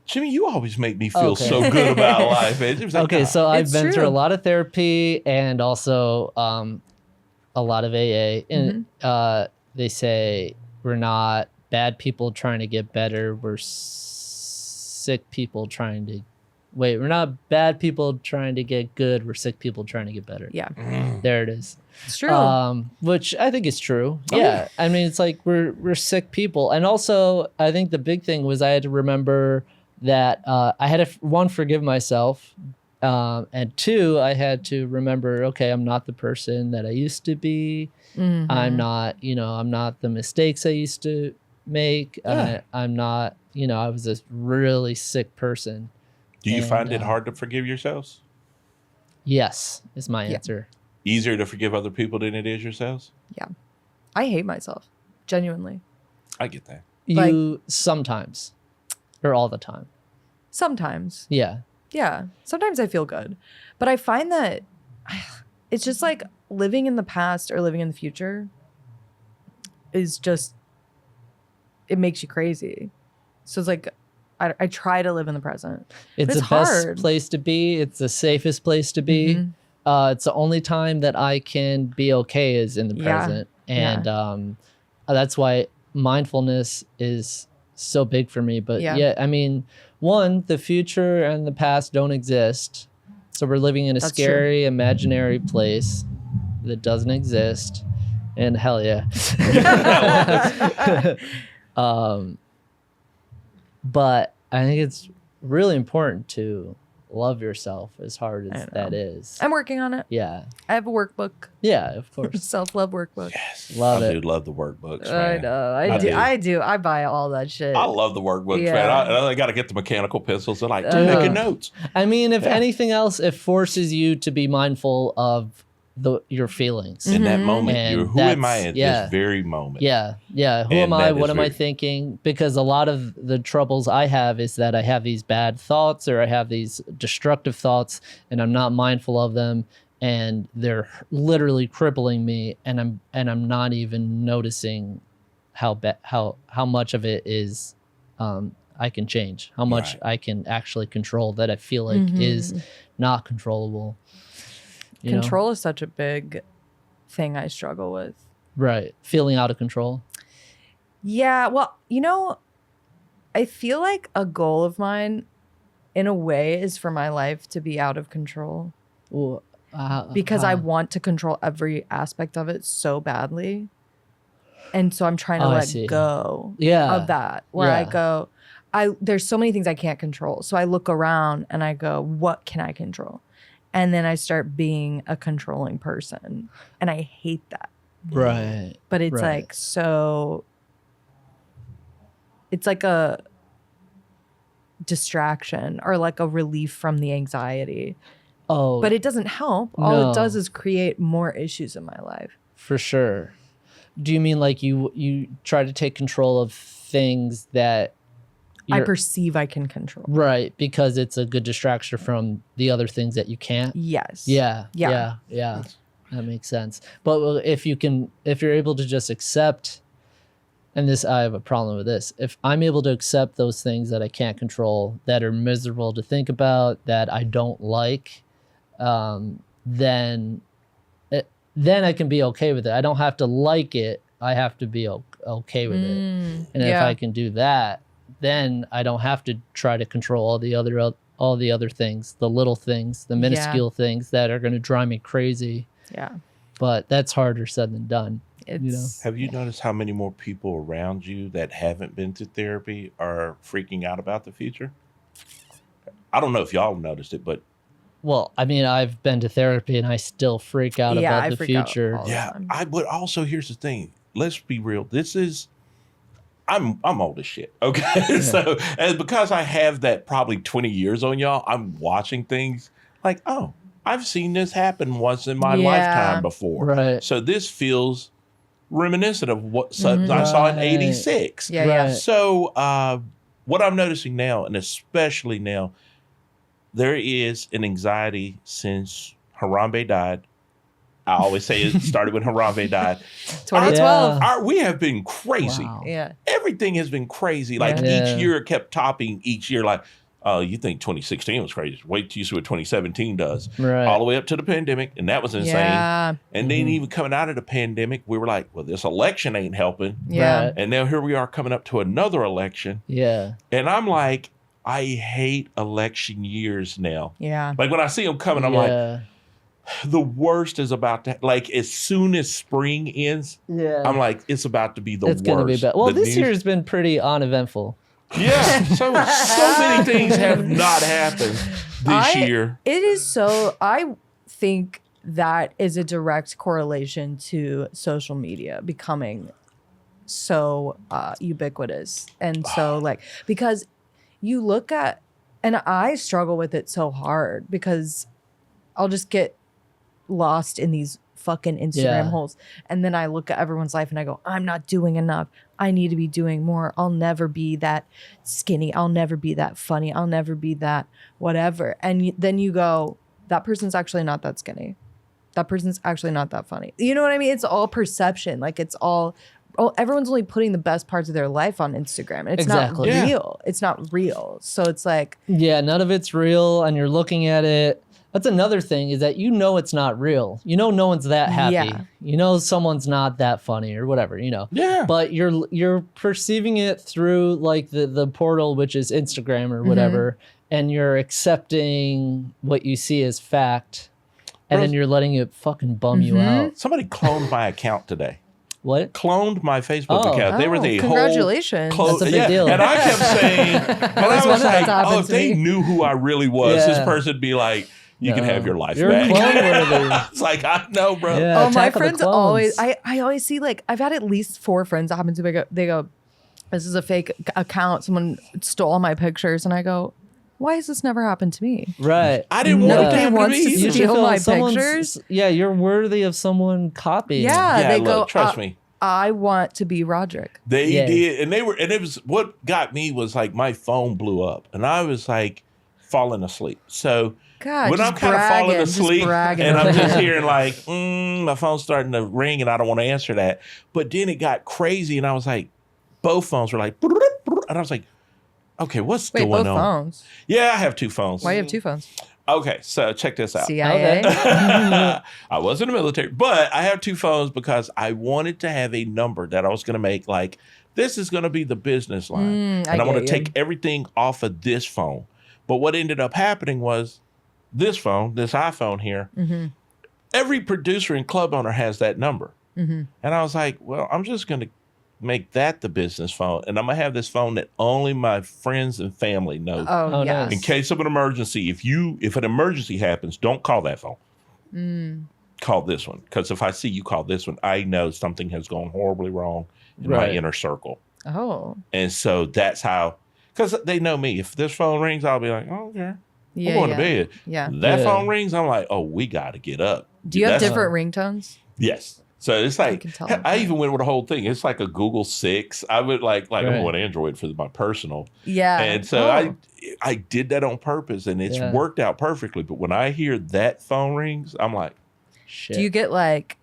Jimmy, you always make me feel Okay. so good about life. It was like, Okay, nah. so I've It's been through true. a lot of therapy and also a lot of AA. And they say we're not bad people trying to get better. We're sick people trying to wait. We're not bad people trying to get good. We're sick people trying to get better. Yeah. There it is. It's true. Which I think is true. Oh, Yeah. I mean, it's like we're sick people. And also, I think the big thing was I had to remember that I had to, one, forgive myself. And two, I had to remember, okay, I'm not the person that I used to be. Mhm. I'm not the mistakes I used to make. Yeah. I'm not, I was a really sick person. Do you And, find it hard to forgive yourselves? Yes, is my Yeah. answer. Easier to forgive other people than it is yourselves? I hate myself. Genuinely. I get that. You sometimes or all the time. Sometimes. Yeah. Yeah. Sometimes I feel good. But I find that it's just like living in the past or living in the future is just, it makes you crazy. So it's like, I try to live in the present. It's it's the best hard. place to be. It's the safest place to be. Mhm. It's the only time that I can be okay is in the Yeah. present. And that's why mindfulness is so big for me. But Yeah. yeah, I mean, one, the future and the past don't exist. So we're living in a That's scary, imaginary place that doesn't exist. And hell yeah. But I think it's really important to love yourself as hard as that is. I'm working on it. Yeah. I have a workbook, Yeah, of course. self-love workbook. Yes. Love I it. do love the workbooks, I man. know. do. I do. I buy all that shit. I love the workbooks, Yeah. man. I got to get the mechanical pencils. They're like, dude, making notes. I mean, if anything else, it forces you to be mindful of your feelings. In that moment, And who am I that's- at yeah. this very moment? Yeah. Who And am I? that What is am I very- thinking? Because a lot of the troubles I have is that I have these bad thoughts or I have these destructive thoughts and I'm not mindful of them and they're literally crippling me and I'm not even noticing how much of it is I can change, how much Right. I can actually control that I feel like is not controllable. You know? Control is such a big thing I struggle with. Right. Feeling out of control. Yeah, well, I feel like a goal of mine, in a way, is for my life to be out of control. Well, Because I want to control every aspect of it so badly. And so I'm trying to Oh, I let see. go Yeah. of that. Where I Yeah. go, there's so many things I can't control. So I look around and I go, what can I control? And then I start being a controlling person. And I hate that. Right. But it's Right. like so it's like a distraction or like a relief from the anxiety. Oh, But it doesn't help. All No. it does is create more issues in my life. for sure. Do you mean like you try to take control of things that I you're- perceive I can control. right, because it's a good distraction from the other things that you can't? Yes. Yeah. Yeah. That makes sense. But if you're able to just accept, and I have a problem with this. If I'm able to accept those things that I can't control, that are miserable to think about, that I don't like, then I can be okay with it. I don't have to like it. I have to be okay with it. And if yeah. I can do that, then I don't have to try to control all the other things, the little things, the minuscule things that are going to drive me crazy. Yeah. But that's harder said than done. It's Have you noticed how many more people around you that haven't been to therapy are freaking out about the future? I don't know if y'all noticed it, but Well, I mean, I've been to therapy and I still freak out Yeah, about I the freak out future. all the yeah, time. but also here's the thing. Let's be real. I'm old as shit. Okay. So and because I have that probably 20 years on y'all, I'm watching things like, oh, I've seen this happen once in my Yeah. lifetime before. Right. So this feels reminiscent of what I saw in Right. 86. Yeah, yeah. Right. So what I'm noticing now, and especially now, there is an anxiety since Harambe died. I always say it started when Harambe died. 2012. We have been crazy. Wow. Yeah. Everything has been crazy. Like Yeah. each year it kept topping each year. Like, oh, you think 2016 was crazy. Wait till you see what 2017 does. Right. All the way up to the pandemic. And that was insane. Yeah. And then even coming out of the pandemic, we were like, well, this election ain't helping. Yeah. Right. And now here we are coming up to another election. Yeah. And I'm like, I hate election years now. Yeah. Like when I see them coming, I'm like, Yeah. the worst is about to, like as soon as spring ends, Yeah. I'm like, it's about to be the It's worst. going to be bad. Well, The this news- year has been pretty uneventful. Yeah. So many things have not happened this year. It is so, I think that is a direct correlation to social media becoming so ubiquitous. And so like, because you look at, and I struggle with it so hard because I'll just get lost in these fucking Instagram Yeah. holes. And then I look at everyone's life and I go, I'm not doing enough. I need to be doing more. I'll never be that skinny. I'll never be that funny. I'll never be that whatever. And then you go, that person's actually not that skinny. That person's actually not that funny. You know what I mean? It's all perception. Like it's all, everyone's only putting the best parts of their life on Instagram. It's Exactly. not Yeah. real. It's not real. So it's like, Yeah, none of it's real, and you're looking at it, That's another thing is that it's not real. No one's that happy. Yeah. Someone's not that funny or whatever. Yeah. But you're perceiving it through like the portal, which is Instagram or whatever, and you're accepting what you see as fact, and then you're letting it fucking bum you out. Somebody cloned my account today. What? Cloned my Facebook account. They were the congratulations. whole That's a big deal. And I kept saying, and I was wanted that like, to happen if to they me. knew who I really was, this Yeah. person would be like, you can have your life You're back. clone-worthy. It's like, I know, bro. Yeah. Oh, my Attack of the friends Clones. always. I always see like I've had at least 4 friends that happen to me. They go, "This is a fake account. Someone stole all my pictures," and I go, "Why has this never happened to me?" Right. I didn't want it to Nobody happen to wants me to either. see You should steal feel my someone's- pictures? Yeah, you're worthy of someone copying. Yeah, Yeah, they look, go. trust me. I want to be Roderick. They Yeah. did, and it was what got me was like my phone blew up, and I was like falling asleep. So God, when just I'm kind of falling bragging, just asleep, bragging and I'm over just it. hearing like my phone's starting to ring, and I don't want to answer that. But then it got crazy, and I was like, both phones were like, and I was like, okay, what's Wait, going both on? phones. Yeah, I have 2 phones. Why do you have 2 phones? Okay, so check this out. CIA. I was in the military, but I have 2 phones because I wanted to have a number that I was going to make like, this is going to be the business line. I and I'm going get to you. take everything off of this phone. But what ended up happening was this phone, this iPhone here, every producer and club owner has that number. And I was like, well, I'm just going to make that the business phone. And I'm going to have this phone that only my friends and family know. Oh, Oh, yeah. nice. In case of an emergency, if an emergency happens, don't call that phone. Call this one. Because if I see you call this one, I know something has gone horribly wrong in my Right. inner circle. Oh, And so that's how, because they know me. If this phone rings, I'll be like, oh, okay. yeah. I'm going yeah. to bed. Yeah. That Yeah. phone rings, I'm like, oh, we got to get up. Do you have That's- different ringtones? Yes. So it's like, can tell. I even went with the whole thing. It's like a Google 6. I would like I'm Right. going Android for my personal. Yeah. And so Oh. I did that on purpose, and it's Yeah. worked out perfectly. But when I hear that phone rings, I'm like, Shit. Do you get like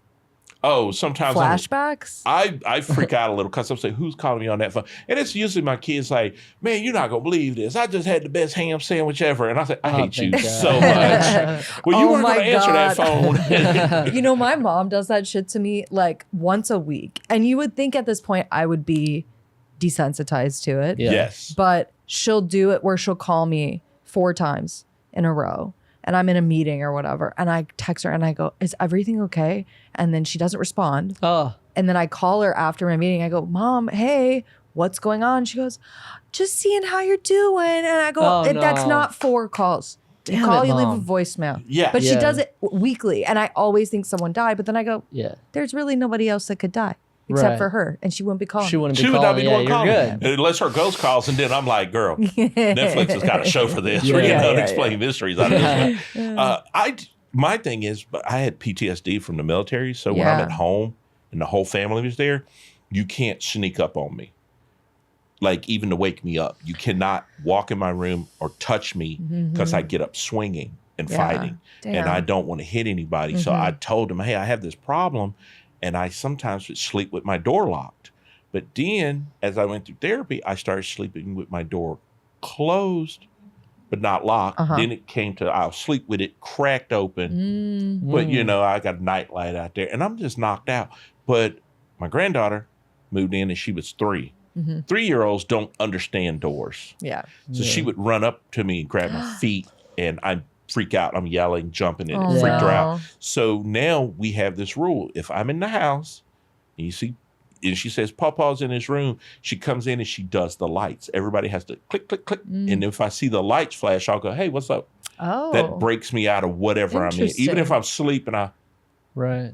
oh, sometimes flashbacks? I freak out a little because I'm saying, who's calling me on that phone? And it's usually my kids like, man, you're not going to believe this. I just had the best ham sandwich ever. And I said, I Oh, hate you thank God. so much. Well, you Oh weren't my going to answer that God. phone. You know, my mom does that shit to me like once a week. And you would think at this point I would be desensitized to it. Yeah. Yes. But she'll do it where she'll call me 4 times in a row. And I'm in a meeting or whatever. And I text her and I go, is everything okay? And then she doesn't respond. Oh, And then I call her after my meeting. I go, Mom, hey, what's going on? She goes, just seeing how you're doing. And I go, Oh, that's no. not 4 calls. You Damn call, it, you leave Mom. a voicemail. Yeah. But she Yeah. does it weekly. And I always think someone died. But then I go, yeah. there's really nobody else that could die except Right. for her. And she wouldn't be calling. She wouldn't be She would not be calling. the Yeah, one you're calling. good. Unless her ghost calls, and then I'm like, girl, Netflix has got a show for this. Yeah. We're getting Yeah, unexplained mysteries out of this one. My thing is, but I had PTSD from the military. So when I'm Yeah. at home and the whole family was there, you can't sneak up on me. Like even to wake me up. You cannot walk in my room or touch me because I get up swinging and Yeah. fighting. And Damn. I don't want to hit anybody. So I told him, hey, I have this problem. And I sometimes would sleep with my door locked. But then as I went through therapy, I started sleeping with my door closed, but not locked. Then it came to I'll sleep with it cracked open. But you know, I got a night light out there and I'm just knocked out. But my granddaughter moved in and she was 3. 3-year-olds don't understand doors. Yeah. So she would run up to me and grab my feet and I'd freak out. I'm yelling, jumping, and Oh, it freaked her no. out. So now we have this rule. If I'm in the house and you see, and she says, Pawpaw's in his room, she comes in and she does the lights. Everybody has to click, click, click. And if I see the lights flash, I'll go, hey, what's up? Oh. That breaks me out of whatever I'm in. Even Interesting. if I'm sleeping, Right.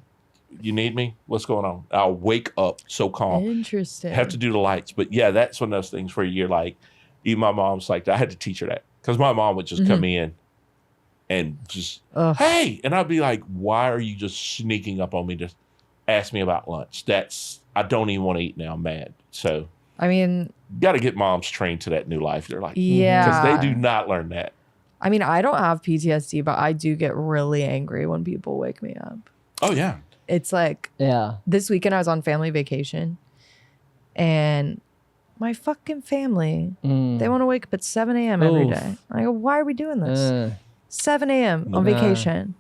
you need me? What's going on? I'll wake up so calm. Interesting. Have to do the lights. But yeah, that's one of those things where you're like, even my mom's like, I had to teach her that. Because my mom would just come in and just, Ugh. hey. And I'd be like, why are you just sneaking up on me? Just ask me about lunch. I don't even want to eat now. I'm mad. So I mean, got to get moms trained to that new life. They're like, yeah. because they do not learn that. I mean, I don't have PTSD, but I do get really angry when people wake me up. Oh, yeah. It's like Yeah. this weekend I was on family vacation and my fucking family, they want to wake up at 7 a.m. every Oof. day. I go, why are we doing this? 7 a.m. on vacation.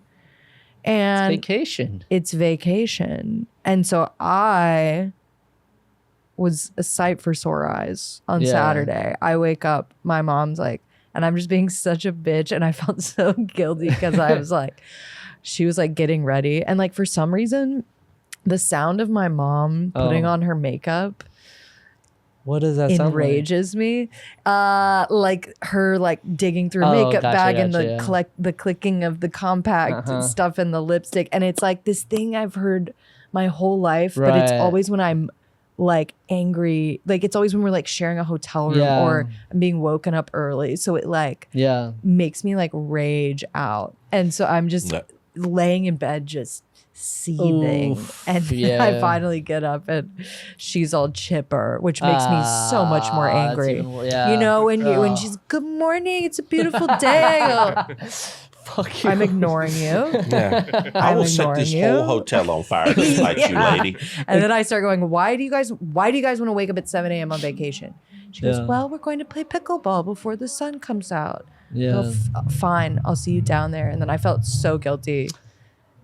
And Vacation. it's vacation. And so I was a sight for sore eyes on Saturday. I wake up, my mom's like, and I'm just being such a bitch. And I felt so guilty because I was like, she was like getting ready. And like for some reason, the sound of my mom putting on her makeup What does that sound like? enrages me. Like her like digging through a makeup bag and the clicking of the compact stuff and the lipstick. And it's like this thing I've heard my whole life, but it's always when I'm like angry. Like it's always when we're like sharing a hotel room or I'm being woken up early. So it like makes me like rage out. And so I'm just laying in bed just seething. And I finally get up and she's all chipper, which makes me so much more angry. You know, when she's, good morning, it's a beautiful day. I go, fuck you. I'm ignoring you. Yeah. I will set this whole hotel on fire just like you, lady. And then I start going, why do you guys want to wake up at 7 a.m. on vacation? She goes, well, we're going to play pickleball before the sun comes out. Go, fine, I'll see you down there. And then I felt so guilty.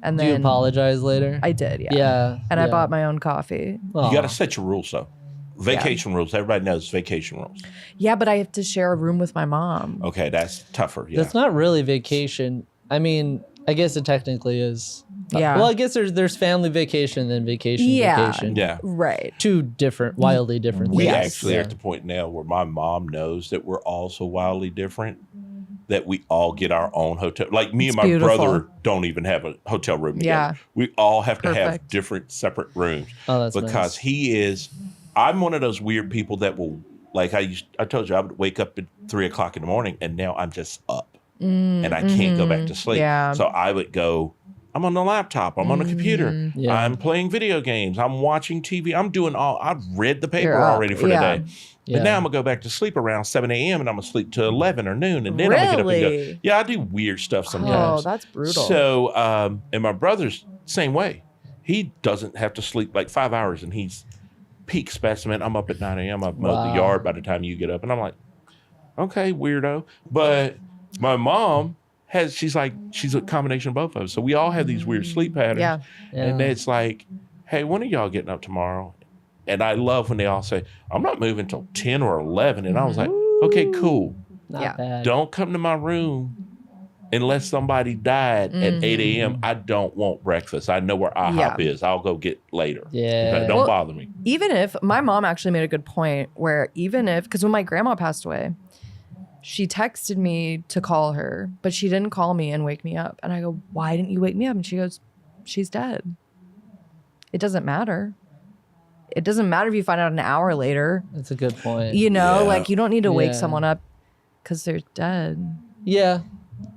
And then you apologize later? I did, yeah. And I bought my own coffee. You got to set your rules, though. Vacation rules. Everybody knows vacation rules. Yeah, but I have to share a room with my mom. Okay, that's tougher. Yeah. That's not really vacation. I mean, I guess it technically is. Yeah. Well, I guess there's family vacation and vacation. Yeah. Right. Two different, wildly different We things. actually are at the point now where my mom knows that we're all so wildly different that we all get our own hotel. Like me and my brother don't even have a hotel room together. Yeah. We all have to have different separate rooms. Oh, that's because I'm one of those weird people that will, like I told you, I would wake up at 3 o'clock in the morning and now I'm just up and I can't go back to sleep. Yeah. So I would go, I'm on the laptop, I'm on the computer, I'm playing video games, I'm watching TV, I've read the paper already for the day. But now I'm going to go back to sleep around 7 a.m. and I'm going to sleep till 11 or noon. And then I'm going to get up and go. Yeah, I do weird stuff sometimes. Oh, that's brutal. So, and my brother's same way. He doesn't have to sleep like 5 hours and he's peak specimen. I'm up at 9 a.m. I've mowed the yard by the time you get up. And I'm like, okay, weirdo. But my mom she's a combination of both of us. So we all have these weird sleep patterns. Yeah. And it's like, hey, when are y'all getting up tomorrow? And I love when they all say, I'm not moving till 10 or 11. And I was like, okay, cool. Not bad. Don't come to my room unless somebody died at 8 a.m. I don't want breakfast. I know where IHOP is. I'll go get later. Yeah. Okay, don't bother me. Even if, my mom actually made a good point where because when my grandma passed away, she texted me to call her, but she didn't call me and wake me up. And I go, why didn't you wake me up? And she goes, she's dead. It doesn't matter. It doesn't matter if you find out an hour later. That's a good point. You know, like you don't need to wake someone up because they're dead. Yeah.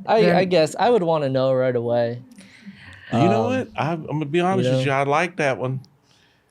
I guess I would want to know right away. You know what? I'm going to be honest with you. I like that one.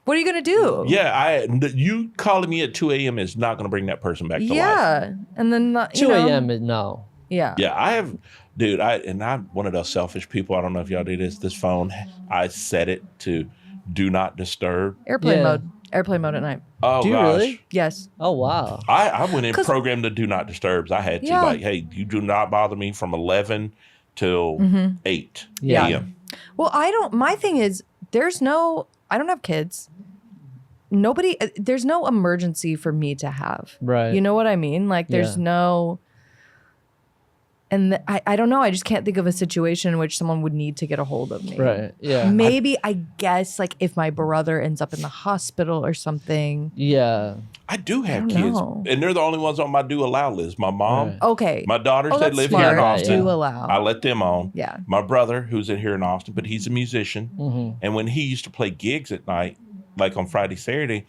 What are you going to do? Yeah, you calling me at 2 a.m. is not going to bring that person back to life. Yeah. And then 2 a.m. no. Yeah. Yeah, I have, dude, I'm one of those selfish people. I don't know if y'all do this. This phone, I set it to do not disturb. Airplane mode at night. Oh, do you gosh. really? Yes. Oh, wow. I went in programmed to do not disturbs. I had to like, hey, you do not bother me from 11 till 8 a.m. Well, my thing is I don't have kids. There's no emergency for me to have. Right. You know what I mean? Like there's no, and I don't know. I just can't think of a situation in which someone would need to get a hold of me. Right. Yeah. Maybe I guess like if my brother ends up in the hospital or something. Yeah. I do have kids, and they're the only ones on my do allow list. My mom, my daughters that live here in Austin, do allow. I let them on. Yeah. My brother, who's in here in Austin, but he's a musician, and when he used to play gigs at night, like on Friday, Saturday,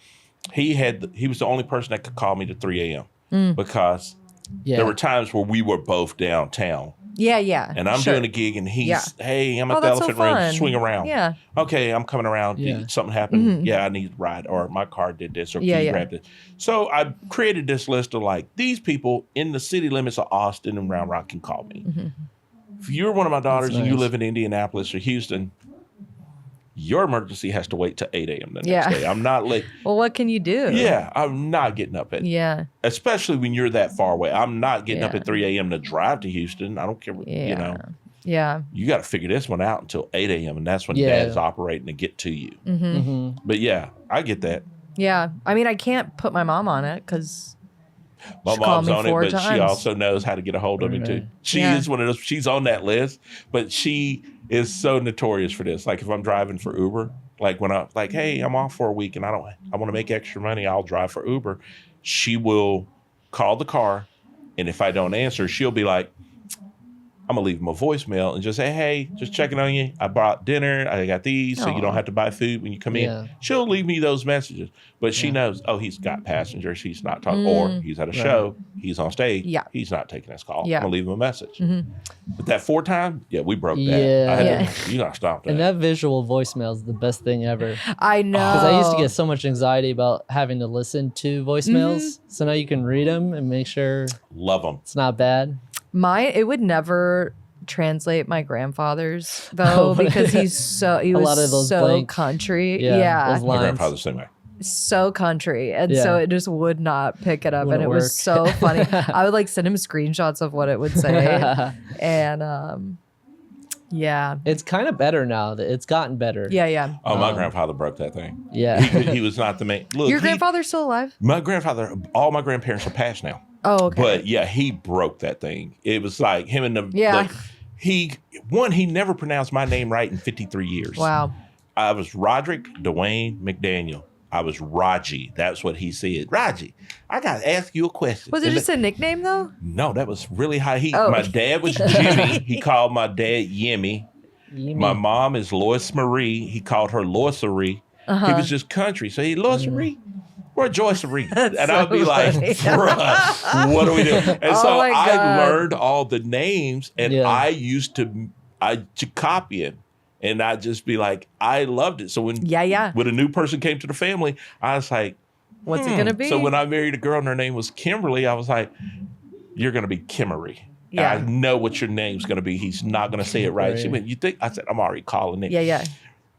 he was the only person that could call me to 3 a.m. Because there were times where we were both downtown. Yeah. And I'm doing a gig and he's, hey, I'm at the Elephant Room, swing around. Yeah. Okay, I'm coming around. Something happened. Yeah, I need a ride. Or my car did this or can you grab this? So I created this list of like, these people in the city limits of Austin and Round Rock can call me. If you're one of my daughters and you live in Indianapolis or Houston, your emergency has to wait till 8 a.m. the next day. I'm not late. Well, what can you do? Yeah, I'm not getting up at. Yeah. Especially when you're that far away. I'm not getting up at 3 a.m. to drive to Houston. I don't care. You know. Yeah. You got to figure this one out until 8 a.m. and that's when Dad's operating to get to you. But yeah, I get that. Yeah. I mean, I can't put my mom on it because my mom's on it, but she also knows how to get a hold of me too. She is one of those. She's on that list, but she is so notorious for this. Like if I'm driving for Uber, like when I'm like, hey, I'm off for a week and I want to make extra money, I'll drive for Uber. She will call the car, and if I don't answer, she'll be like, I'm going to leave him a voicemail and just say, hey, just checking on you. I brought dinner. I got these, so you don't have to buy food when you come in. She'll leave me those messages. But she knows, he's got passengers. He's not talking. Or he's at a show. He's on stage. Yeah. He's not taking his call. Yeah. I'm going to leave him a message. But that 4 time, we broke that. Yeah. You got to stop that. And that visual voicemail is the best thing ever. I know. Because I used to get so much anxiety about having to listen to voicemails. So now you can read them and make sure Love them. it's not bad. It would never translate my grandfather's though because he was so country. Yeah, My grandfather's the same way. So country, and so it just would not pick it up. And it was so funny. I would like send him screenshots of what it would say, and It's kind of better now. It's gotten better. Yeah. Oh, my grandfather broke that thing. Yeah. He was not the main. Look, Your grandfather's still alive? My grandfather, all my grandparents are passed now. Oh, okay. But yeah, he broke that thing. It was like him and he never pronounced my name right in 53 years. Wow. I was Roderick Dwayne McDaniel. I was Raji. That's what he said. Raji, I got to ask you a question. Was it just a nickname though? No, that was really high. My dad was Jimmy. He called my dad Yimmy. My mom is Lois Marie. He called her Lois Marie. He was just country. So he, Lois Marie. We're Joyce Marie. And I'll be like, bruh, what are we doing? And so I learned all the names and I used to copy it. And I'd just be like, I loved it. So when a new person came to the family, I was like, what's it going to be? So when I married a girl and her name was Kimberly, I was like, you're going to be Kimmery. Yeah. I know what your name's going to be. He's not going to say it right. She went, you think? I said, I'm already calling it. Yeah.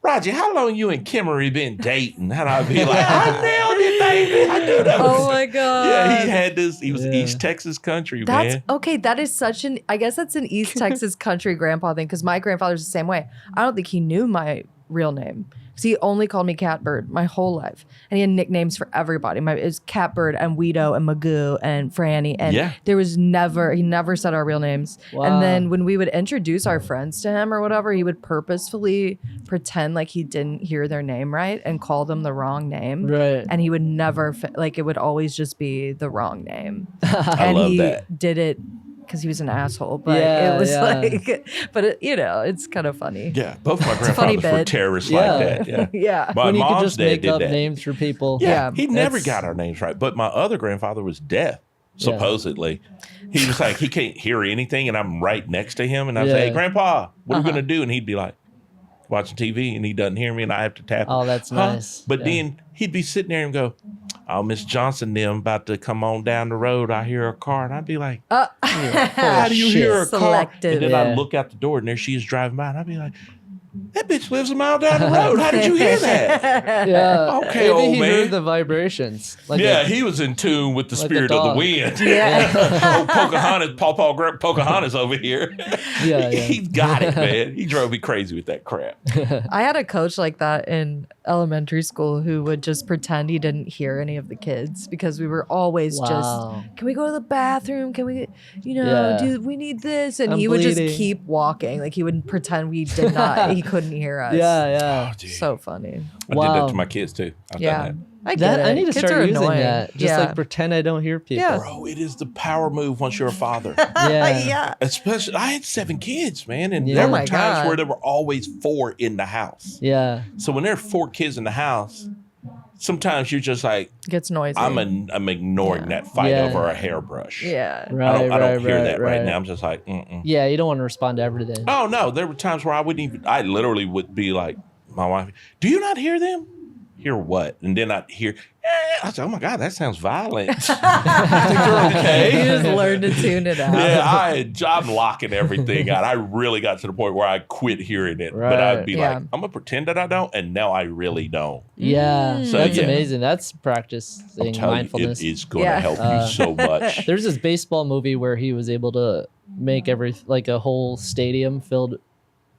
Roger, how long you and Kimmery been dating? And I'd be like, I nailed it, baby. I knew that was. Oh my God. Yeah, he had this. He was East Texas country, man. Okay, that is I guess that's an East Texas country grandpa thing because my grandfather's the same way. I don't think he knew my real name because he only called me Catbird my whole life. And he had nicknames for everybody. It was Catbird and Weedo and Magoo and Franny. And there was he never said our real names. Wow. And then when we would introduce our friends to him or whatever, he would purposefully pretend like he didn't hear their name right and call them the wrong name. Right. And he would never, it would always just be the wrong name. I love that. Did it because he was an asshole, but it was it's kind of funny. Yeah, both my grandfathers were terrorists like that. Yeah. My when you could mom's just dad make did up that. names for people. Yeah, he never got our names right. But my other grandfather was deaf, supposedly. He was like, he can't hear anything, and I'm right next to him, and I say, hey, Grandpa, what are we going to do? And he'd be like, watching TV, and he doesn't hear me, and I have to tap him. Oh, that's nice. But then he'd be sitting there and go, oh, Miss Johnson, them about to come on down the road. I hear a car. And I'd be like, how do you hear a car? And then I'd look out the door, and there she is driving by. And I'd be like, that bitch lives a mile down the road. How did you hear that? Yeah. Okay, Maybe old he man. heard the vibrations. He was in tune with the spirit of the wind. Yeah. Old Pocahontas, Pocahontas over here. He got it, man. He drove me crazy with that crap. I had a coach like that in elementary school who would just pretend he didn't hear any of the kids because we were always just, can we go to the bathroom? Can we, we need this? And he would just keep walking. Like he would pretend we did not, he couldn't hear us. Yeah. Oh, so funny. I did that to my kids too. I've done that. I get it. I need to Kids start are using annoying. that. Just like pretend I don't hear people. Yeah. Bro, it is the power move once you're a father. Yeah. Especially, I had 7 kids, man. And there were times where there were always 4 in the house. Yeah. So when there are 4 kids in the house, sometimes you're just like, It gets noisy. I'm ignoring that fight over a hairbrush. Yeah. Right, I don't hear that right now. I'm just like, Yeah, you don't want to respond to everything. Oh, no. There were times where I literally would be like, my wife, do you not hear them? hear what? And then I'd hear, I said, oh my God, that sounds violent. I think they're okay. You just learn to tune it out. Yeah, I'm locking everything out. I really got to the point where I quit hearing it. But I'd be like, I'm going to pretend that I don't, and now I really don't. Yeah, So, that's amazing. That's practicing mindfulness. It is going to help you so much. There's this baseball movie where he was able to make a whole stadium filled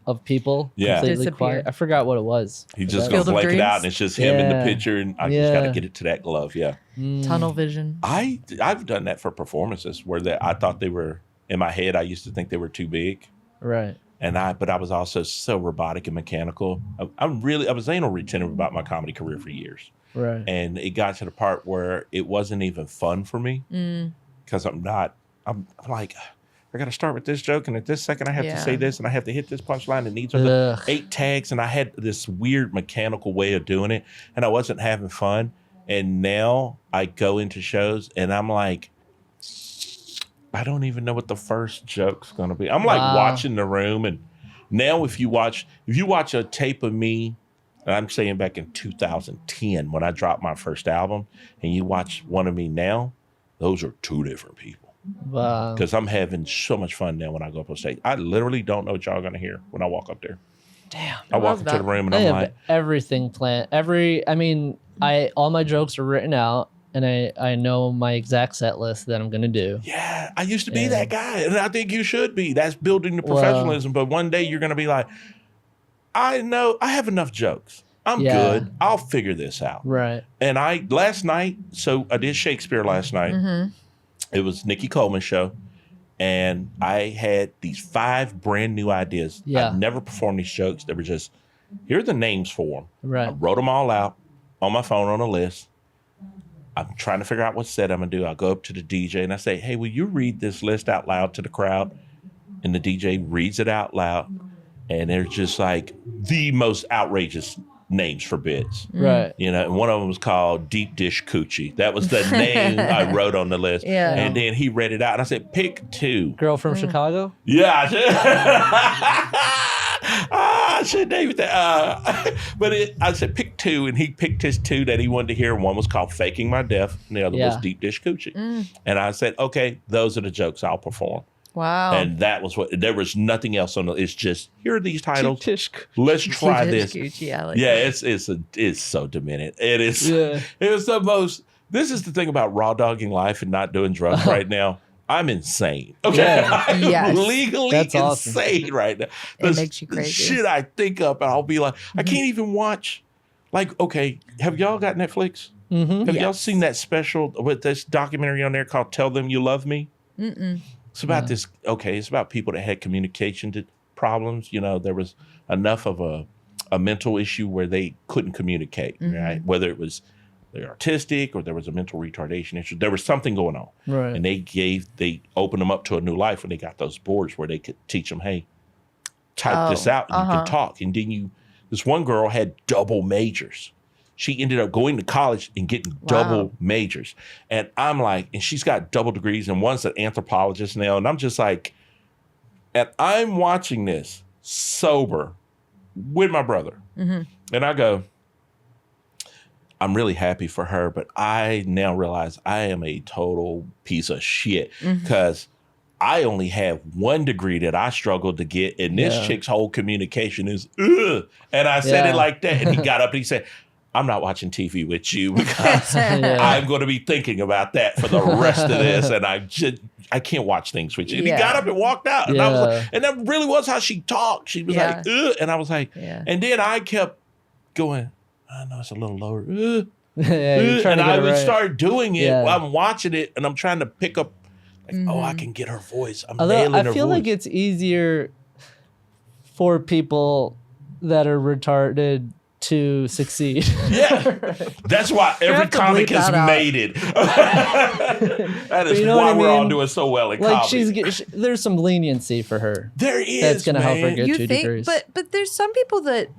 of people completely Disappear. quiet. I forgot what it was. He just Field goes of blank it Dreams? out, and it's just him in the picture, and I just got to get it to that glove. Yeah. Tunnel vision. I've done that for performances where I thought they were, in my head, I used to think they were too big. Right. But I was also so robotic and mechanical. I was anal retentive about my comedy career for years. Right. And it got to the part where it wasn't even fun for me because I'm like, I got to start with this joke, and at this second I have to say this, and I have to hit this punchline, and these are the 8 tags, and I had this weird mechanical way of doing it, and I wasn't having fun. And now I go into shows, and I'm like, I don't even know what the first joke's going to be. I'm like watching the room, and now if you watch a tape of me, and I'm saying back in 2010 when I dropped my first album, and you watch one of me now, those are 2 different people. Wow. Because I'm having so much fun now when I go up on stage. I literally don't know what y'all are going to hear when I walk up there. Damn. I walk into the room and I I'm have like, everything planned. All my jokes are written out, and I know my exact set list that I'm gonna do. yeah, I used to be that guy, and I think you should be. That's building the professionalism. But one day you're going to be like, I know I have enough jokes. I'm good. I'll figure this out. Right. And I did Shakespeare last night. Mm-hmm. It was Nikki Coleman's show. And I had these 5 brand new ideas. Yeah. I'd never performed these jokes. They were just, here are the names for them. Right. I wrote them all out on my phone on a list. I'm trying to figure out what set I'm going to do. I'll go up to the DJ and I say, hey, will you read this list out loud to the crowd? And the DJ reads it out loud. And they're just like the most outrageous names for bits. Right. You know, and one of them was called Deep Dish Coochie. That was the name I wrote on the list. Yeah. And then he read it out and I said, pick 2. Girl from Chicago? Yeah. I should name it that. I said, pick 2, and he picked his 2 that he wanted to hear. One was called Faking My Death, and the other was Deep Dish Coochie. And I said, okay, those are the jokes I'll perform. Wow. And that was there was nothing else on it's just, here are these titles. Deep Let's try this. Gucci, I like Yeah, that. it's so demented. It is. Yeah. It's the most. This is the thing about raw dogging life and not doing drugs right now. I'm insane. Okay, Yeah. I'm Yes. legally That's awesome. insane right now. It makes you crazy. Shit I think up, and I'll be like, I can't even watch. Like, okay, have y'all got Netflix? Mm-hmm. Have y'all Yes. seen that special with this documentary on there called "Tell Them You Love Me"? Mm-mm. It's about this. Okay, it's about people that had communication problems. You know, there was enough of a mental issue where they couldn't communicate, right? Whether it was they're artistic or there was a mental retardation issue, there was something going on. Right. And they opened them up to a new life when they got those boards where they could teach them, hey, type this out and you can talk. And then this one girl had double majors. She ended up going to college and getting double majors. And I'm like, and she's got double degrees, and one's an anthropologist now. And I'm just like, and I'm watching this sober with my brother. And I go, I'm really happy for her, but I now realize I am a total piece of shit because I only have 1 degree that I struggled to get. And this chick's whole communication is, ugh. And I said it like that. And he got up and he said, I'm not watching TV with you because I'm going to be thinking about that for the rest of this. And I can't watch things with you. And he got up and walked out. And I was like, and that really was how she talked. She was like, ugh. And I was like, and then I kept going, I know it's a little lower. And I would start doing it while I'm watching it and I'm trying to pick up, like, oh, I can get her voice. I'm nailing her voice. I feel like it's easier for people that are retarded to succeed. That's why every comic has made it. That is why we're all doing so well in comedy. There's some leniency for her. There is, that's going to help her get You 2 think, degrees. but there's some people that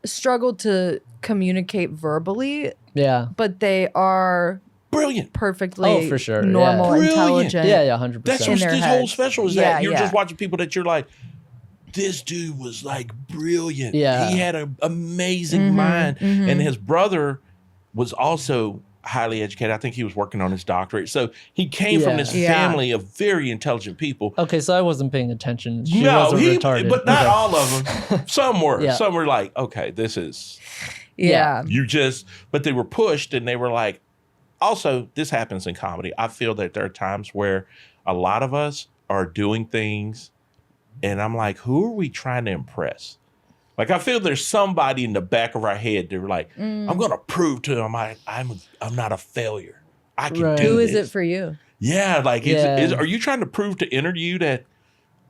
struggle to communicate verbally, but they are brilliant, perfectly for sure, normal, Brilliant. intelligent. Yeah, 100%. That's what this whole special is that you're just watching people that you're like, this dude was like brilliant. Yeah. He had an amazing mind. And his brother was also highly educated. I think he was working on his doctorate. So he came from this family of very intelligent people. Okay, so I wasn't paying attention. She wasn't retarded. But not all of them. Some were. Yeah. Some were like, okay, this is, Yeah. but they were pushed and they were like, also, this happens in comedy. I feel that there are times where a lot of us are doing things and I'm like, who are we trying to impress? Like, I feel there's somebody in the back of our head. They're like, I'm going to prove to them I'm not a failure. I can do this. Who is it for you? Yeah, like, are you trying to prove to interview that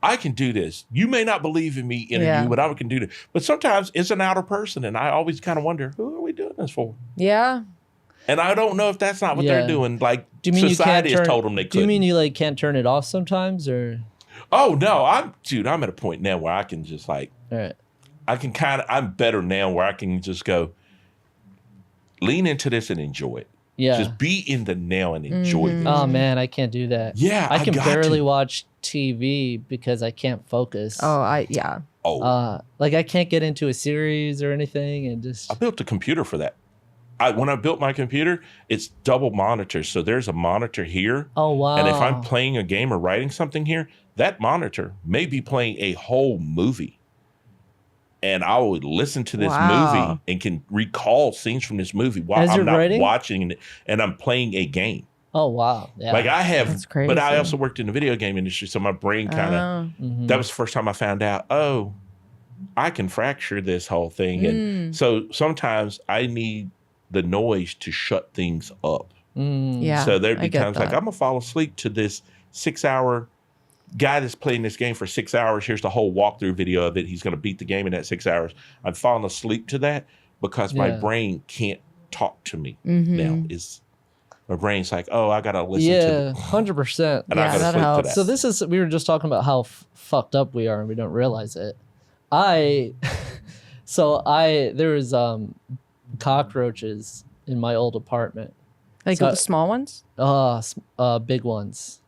I can do this? You may not believe in me, interview, but I can do this. But sometimes it's an outer person, and I always kind of wonder, who are we doing this for? Yeah. And I don't know if that's not what they're doing. Like, do you mean society you can't has told them they couldn't. Do you mean you like can't turn it off sometimes, or? Oh no, I'm at a point now where I can just like, All right. I'm better now where I can just go, lean into this and enjoy it. Yeah. Just be in the now and enjoy this. Oh man, I can't do that. Yeah, I can got barely to. watch TV because I can't focus. Oh, Like I can't get into a series or anything, and just I built a computer for that. When I built my computer, it's double monitors. So there's a monitor here. oh wow. And if I'm playing a game or writing something here, that monitor may be playing a whole movie. And I would listen to this movie and can recall scenes from this movie while As I'm you're not writing? watching it and I'm playing a game. Oh wow. Yeah. Like I have, That's crazy. but I also worked in the video game industry. So my brain kind of, Mhm. that was the first time I found out, oh, I can fracture this whole thing. And so sometimes I need the noise to shut things up. Yeah. So there'd be I get times like, that. I'm going to fall asleep to this 6-hour guy that's playing this game for 6 hours. Here's the whole walkthrough video of it. He's going to beat the game in that 6 hours. I'm falling asleep to that because my brain can't talk to me now. My brain's like, oh, I got to listen to Yeah, it. 100%. And I got to that sleep helps. to that. So this is we were just talking about how fucked up we are and we don't realize it. There was cockroaches in my old apartment. Like So- the small ones? Big ones.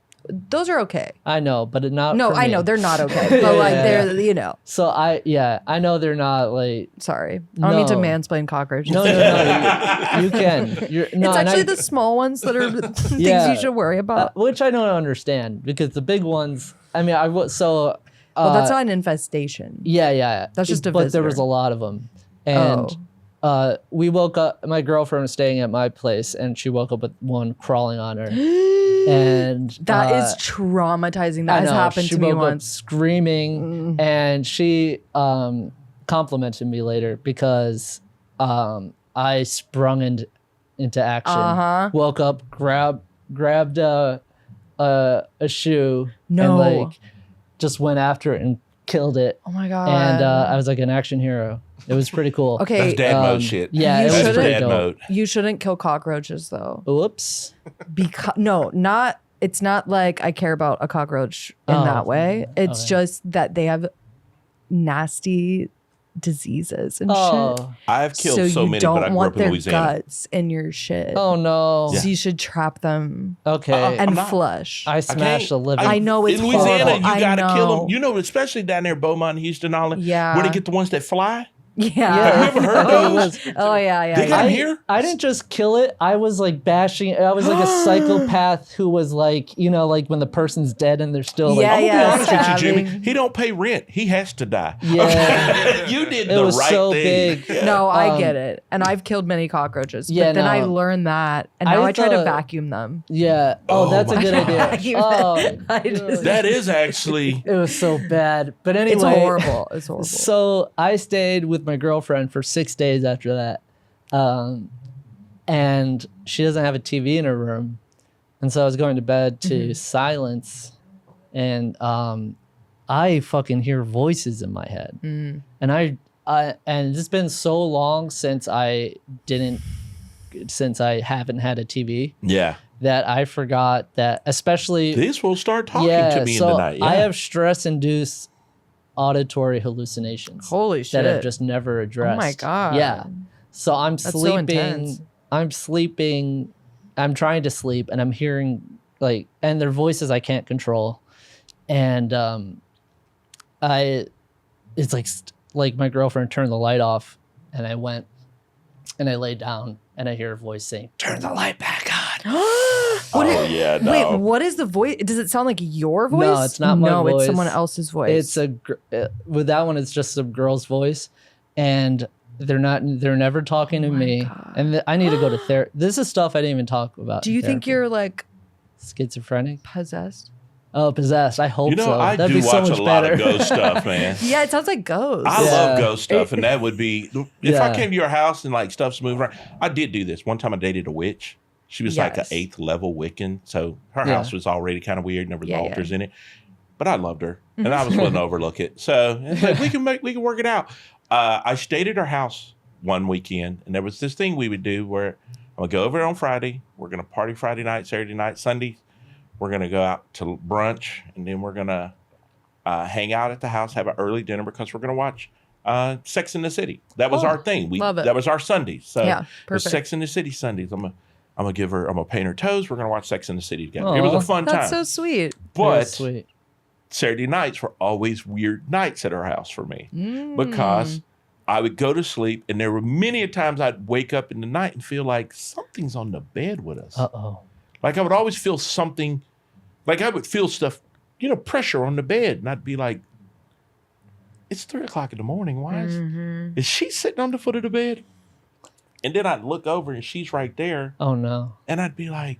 Those are okay. I know, but not. No, for I me. know they're not okay. But like Yeah. they're, So I know they're not like. sorry. I don't mean to No. mansplain cockroaches. No, you can. No, It's and actually the small ones that are things Yeah. you should worry about. which I don't understand because the big ones. I mean, Well, that's not an infestation. Yeah. That's just a But there was visitor. a lot of them, and we woke up. My girlfriend was staying at my place, and she woke up with one crawling on her, and That is traumatizing. That I has know, happened she to me woke up once. screaming, and she complimented me later because I sprung into action. Uh-huh. Woke up, grabbed a shoe, No. and like just went after it and killed it. Oh my god. And I was like an action hero. It was pretty cool. Okay. That's dad mode shit. Yeah, You it was shouldn't- pretty dad dope. mode. You shouldn't kill cockroaches though. Whoops. Because it's not like I care about a cockroach in Oh. that way. It's Okay. just that they have nasty diseases and shit. Oh. I've killed So so you many, don't but I grew want up in their Louisiana. guts in your shit. Oh no. So you should trap them Okay. and I'm not- flush. I smashed the liver. I know it's in Louisiana, horrible. you gotta I kill know. them. You know, especially down there, Beaumont, Houston, all that. Yeah. Where they get the ones that fly. Yeah. Have you ever heard I those? was- Oh yeah, They got yeah. them here. I didn't just kill it. I was like bashing. I was like a psychopath who was like, like when the person's dead and they're still like, Yeah, I'm gonna yeah. be honest with you, Jimmy. stabbing. He don't pay rent. He has to die. Yeah. You did It the was right so thing. big. No, I get it. And I've killed many cockroaches. Yeah, but then I no. learned that. And now I try to thought- vacuum them. Yeah. Oh That's a my good idea. Vacuum Oh, them. I just, That is actually. it was so bad. But anyway, it's horrible. It's horrible. So I stayed with my girlfriend for 6 days after that. And she doesn't have a TV in her room. And so I was going to bed to silence. And I fucking hear voices in my head. And and it's been so long since I haven't had a TV Yeah. that I forgot that, especially This will start talking to me so in the night. Yeah. I have stress-induced auditory hallucinations. Holy shit. That I've just never addressed. Oh my God. Yeah. So I'm so sleeping. intense. I'm sleeping. I'm trying to sleep, and I'm hearing and their voices I can't control, and it's like my girlfriend turned the light off, and I went and I laid down, and I hear a voice saying, "Turn the light back on." Yeah, no. Wait, what is the voice? Does it sound like your voice? No, it's not my voice. No, it's someone else's voice. It's with that one, it's just a girl's voice, and they're never talking to me. God. And I need to go to therapy. This is stuff I didn't even talk about. Do you think you're like schizophrenic? possessed? Oh, possessed. I hope so. I That'd do be so watch much a lot better. of ghost stuff, man. Yeah, it sounds like ghosts. I Yeah. love ghost stuff, and that would be if I Yeah. came to your house and like stuff's moving around. I did do this one time. I dated a witch. She was like an Yes. 8th level Wiccan, so her Yeah. house was already kind of weird, and there was Yeah, altars in it. But I loved her, and I was willing to overlook it. So it's like, we can work it out. I stayed at her house one weekend, and there was this thing we would do where I'm gonna go over there on Friday. We're gonna party Friday night, Saturday night, Sunday. We're gonna go out to brunch, and then we're gonna hang out at the house, have an early dinner because we're gonna watch Sex in the City. That was Oh, our thing. love it. That was our Sundays. So Yeah, the perfect. Sex in the City Sundays. I'm gonna paint her toes. We're gonna watch Sex in the City together. It was Aw. a fun That's time. so sweet. Very But sweet. Saturday nights were always weird nights at her house for me Mm. because I would go to sleep, and there were many a times I'd wake up in the night and feel like something's on the bed with us. Uh-oh. Like I would always feel something, like I would feel stuff, pressure on the bed, and I'd be like, "It's 3:00 in the morning. Why is she sitting on the foot of the bed?" And then I'd look over, and she's right there, Oh no. and I'd be like,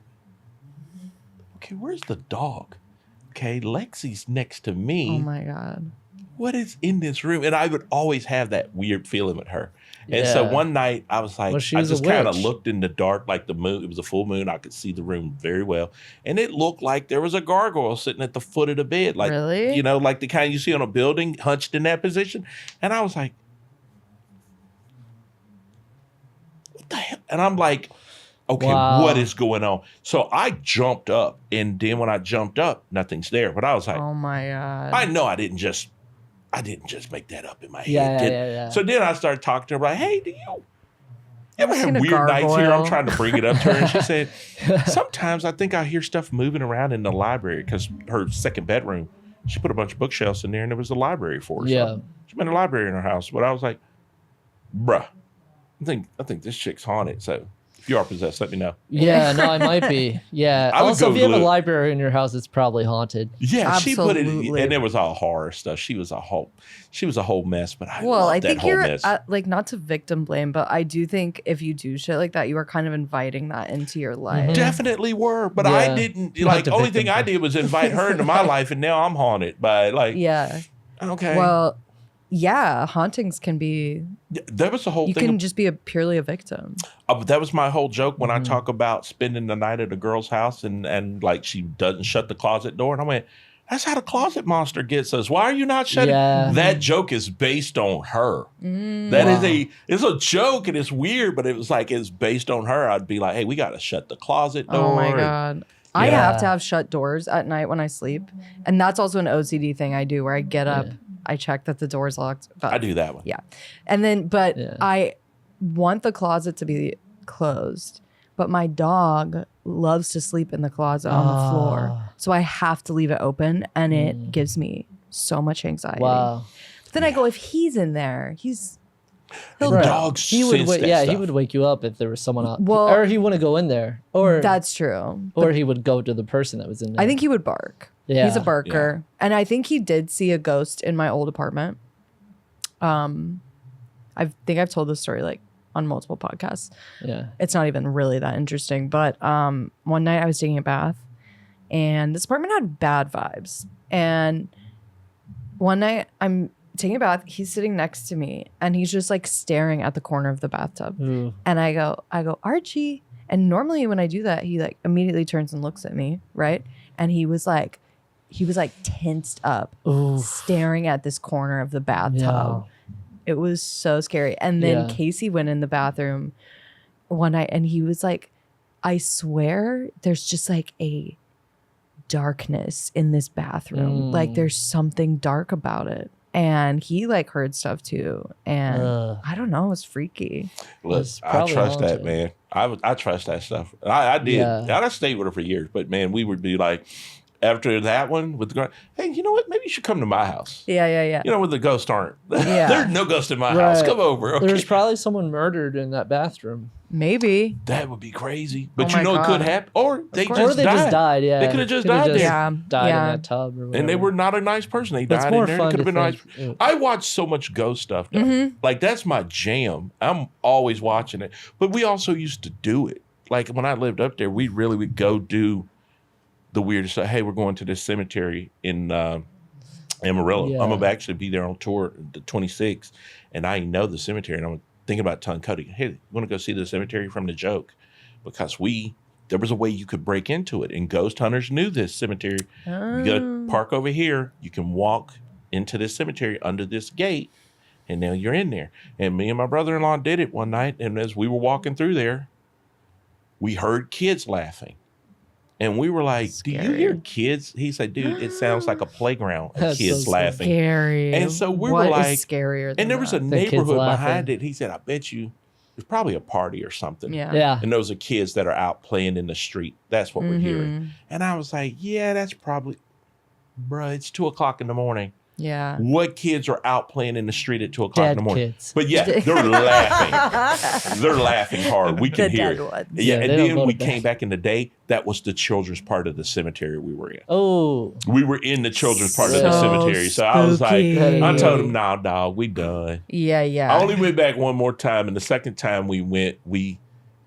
"Okay, where's the dog? Okay, Lexi's next to me. Oh my God. What is in this room?" And I would always have that weird feeling with her. And so Yeah. one night I was like, Well, she I was a just kind of witch. looked in the dark, like the moon. It was a full moon. I could see the room very well. And it looked like there was a gargoyle sitting at the foot of the bed. Like, Really? like the kind you see on a building, hunched in that position. And I was like, what the hell? And I'm like, okay, Wow. what is going on? So I jumped up. And then when I jumped up, nothing's there. But I was like, Oh my God. I know I didn't just make that up in my head. Yeah, did- yeah. So then I started talking to her like, "Hey, do you ever I've seen have a weird nights here?" I'm gargoyle. trying to bring it up to her, and she said, "Sometimes I think I hear stuff moving around in the library because her second bedroom, she put a bunch of bookshelves in there, and there was a library for her. Yeah. So she made a library in her house." But I was like, "Bruh, I think this chick's haunted." So if you are possessed, let me know. Yeah, no, I might be. Yeah. I would Also, if you have a Google it. library in your house, it's probably haunted. Yeah, she put it, Absolutely. and there was all horror stuff. She was a whole mess. But I Well, loved I that think whole you're mess. like not to victim blame, but I do think if you do shit like that, you are kind of inviting that into your life. Definitely were, but I Yeah. didn't Not like. the Only victim thing I thing. did was invite her into my life, and now I'm haunted by like. Yeah. Okay. Well, yeah, hauntings can be. That was the whole You thing. can just be purely a victim. That was my whole joke when I Mm-hmm. talk about spending the night at a girl's house and like she doesn't shut the closet door, and I went, "That's how the closet monster gets us. Why are you not shutting?" Yeah. That joke is based on her. Mm. That is it's a joke and it's weird, but it was like it's based on her. I'd be like, "Hey, we got to shut the closet door." Oh my God. I Yeah. have to have shut doors at night when I sleep. And that's also an OCD thing I do where I get up, I check that the door's locked. But I do that one. Yeah. And then, but Yeah. I want the closet to be closed. But my dog loves to sleep in the closet on the floor. Ah. So I have to leave it open and it gives me so much anxiety. Wow. But then I go, if he's in there, he'll Right. Dogs He would sense that he stuff. would wake you up if there was someone else. Well- or he wouldn't go in there. Or That's true. or he would go to the person that was in there. I think he would bark. He's Yeah. a barker. And I think he did see a ghost in my old apartment. I think I've told this story like on multiple podcasts. Yeah. It's not even really that interesting. But one night I was taking a bath and this apartment had bad vibes. And one night I'm taking a bath, he's sitting next to me and he's just like staring at the corner of the bathtub. Ooh. And I go, Archie. And normally when I do that, he like immediately turns and looks at me, right? And he was like tensed up, Ooh. staring at this corner of the bathtub. Yeah. It was so scary. And then Yeah. Casey went in the bathroom one night and he was like, I swear there's just like a darkness in this bathroom. Like there's something dark about it. And he like heard stuff too. And Ugh. I don't know, it was freaky. Look, It's I probably trust that, haunted. man. I trust that stuff. I did. Yeah. I stayed with her for years, but man, we would be like, after that one with the hey, you know what? Maybe you should come to my house. Yeah. You know where the ghosts aren't. Yeah. There's no ghost in my house. Come over. Okay? There's probably someone murdered in that bathroom. Maybe. That would be crazy. But Oh you know my it could God. happen. Or they course. just Or they died. just died, yeah. They could have just Coulda died there. Yeah. Died Yeah. in that tub or whatever. And they were not a nice person. They That's died more in there. It fun could have to been nice. think. I watch so much ghost stuff. Though. Mm-hmm. Like, that's my jam. I'm always watching it. But we also used to do it. Like, when I lived up there, we really would go do the weirdest stuff. Hey, we're going to this cemetery in Amarillo. Yeah. I'm going to actually be there on tour the 26th. And I know the cemetery. And I'm thinking about telling Cody, hey, want to go see the cemetery from the joke? Because there was a way you could break into it. And ghost hunters knew this cemetery. You got to park over here. You can walk into this cemetery under this gate. And now you're in there. And me and my brother-in-law did it one night. And as we were walking through there, we heard kids laughing. And we were like, do you hear kids? He said, dude, it sounds like a playground of That's kids so laughing. Scary. And so we What were like, is scarier than and there was a that? The kids neighborhood laughing. behind it. He said, I bet you there's probably a party or something. Yeah. Yeah. And those are kids that are out playing in the street. That's what we're hearing. And I was like, yeah, that's probably, bruh, it's 2:00 in the morning. Yeah. What kids are out playing in the street at 2:00 in Dead the morning? kids. But yeah, they're laughing. They're laughing hard. We can The hear dead it. ones. Yeah, Yeah, and they don't then go we to bed. came back in the day. That was the children's part of the cemetery we were in. Oh. We were in the children's part of the So cemetery. So I was like, spooky. I told him, nah, dog, we done. Yeah. I only went back one more time, and the second time we went,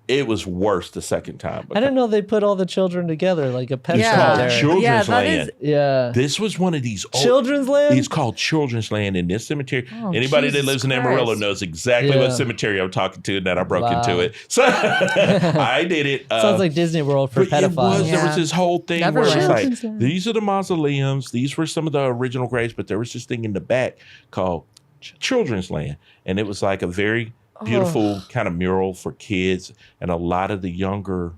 it was worse the second time. I didn't know they put all the children together like a pet It's Yeah. called cemetery. Children's Yeah, that Land. is- Yeah. This was one of these old, Children's land? It's called Children's Land in this cemetery. Oh, Anybody that Jesus lives in Amarillo Christ. knows exactly Yeah. what cemetery I'm talking to, and that I broke Wow. into it. So I did it. Sounds like Disney World for but it was, pedophiles. there was Yeah. this whole thing where Neverland. it's like, Children's Land. these are the mausoleums. These were some of the original graves, but there was this thing in the back called Children's Land. And it was like a very beautiful kind of mural for kids. And a lot of the younger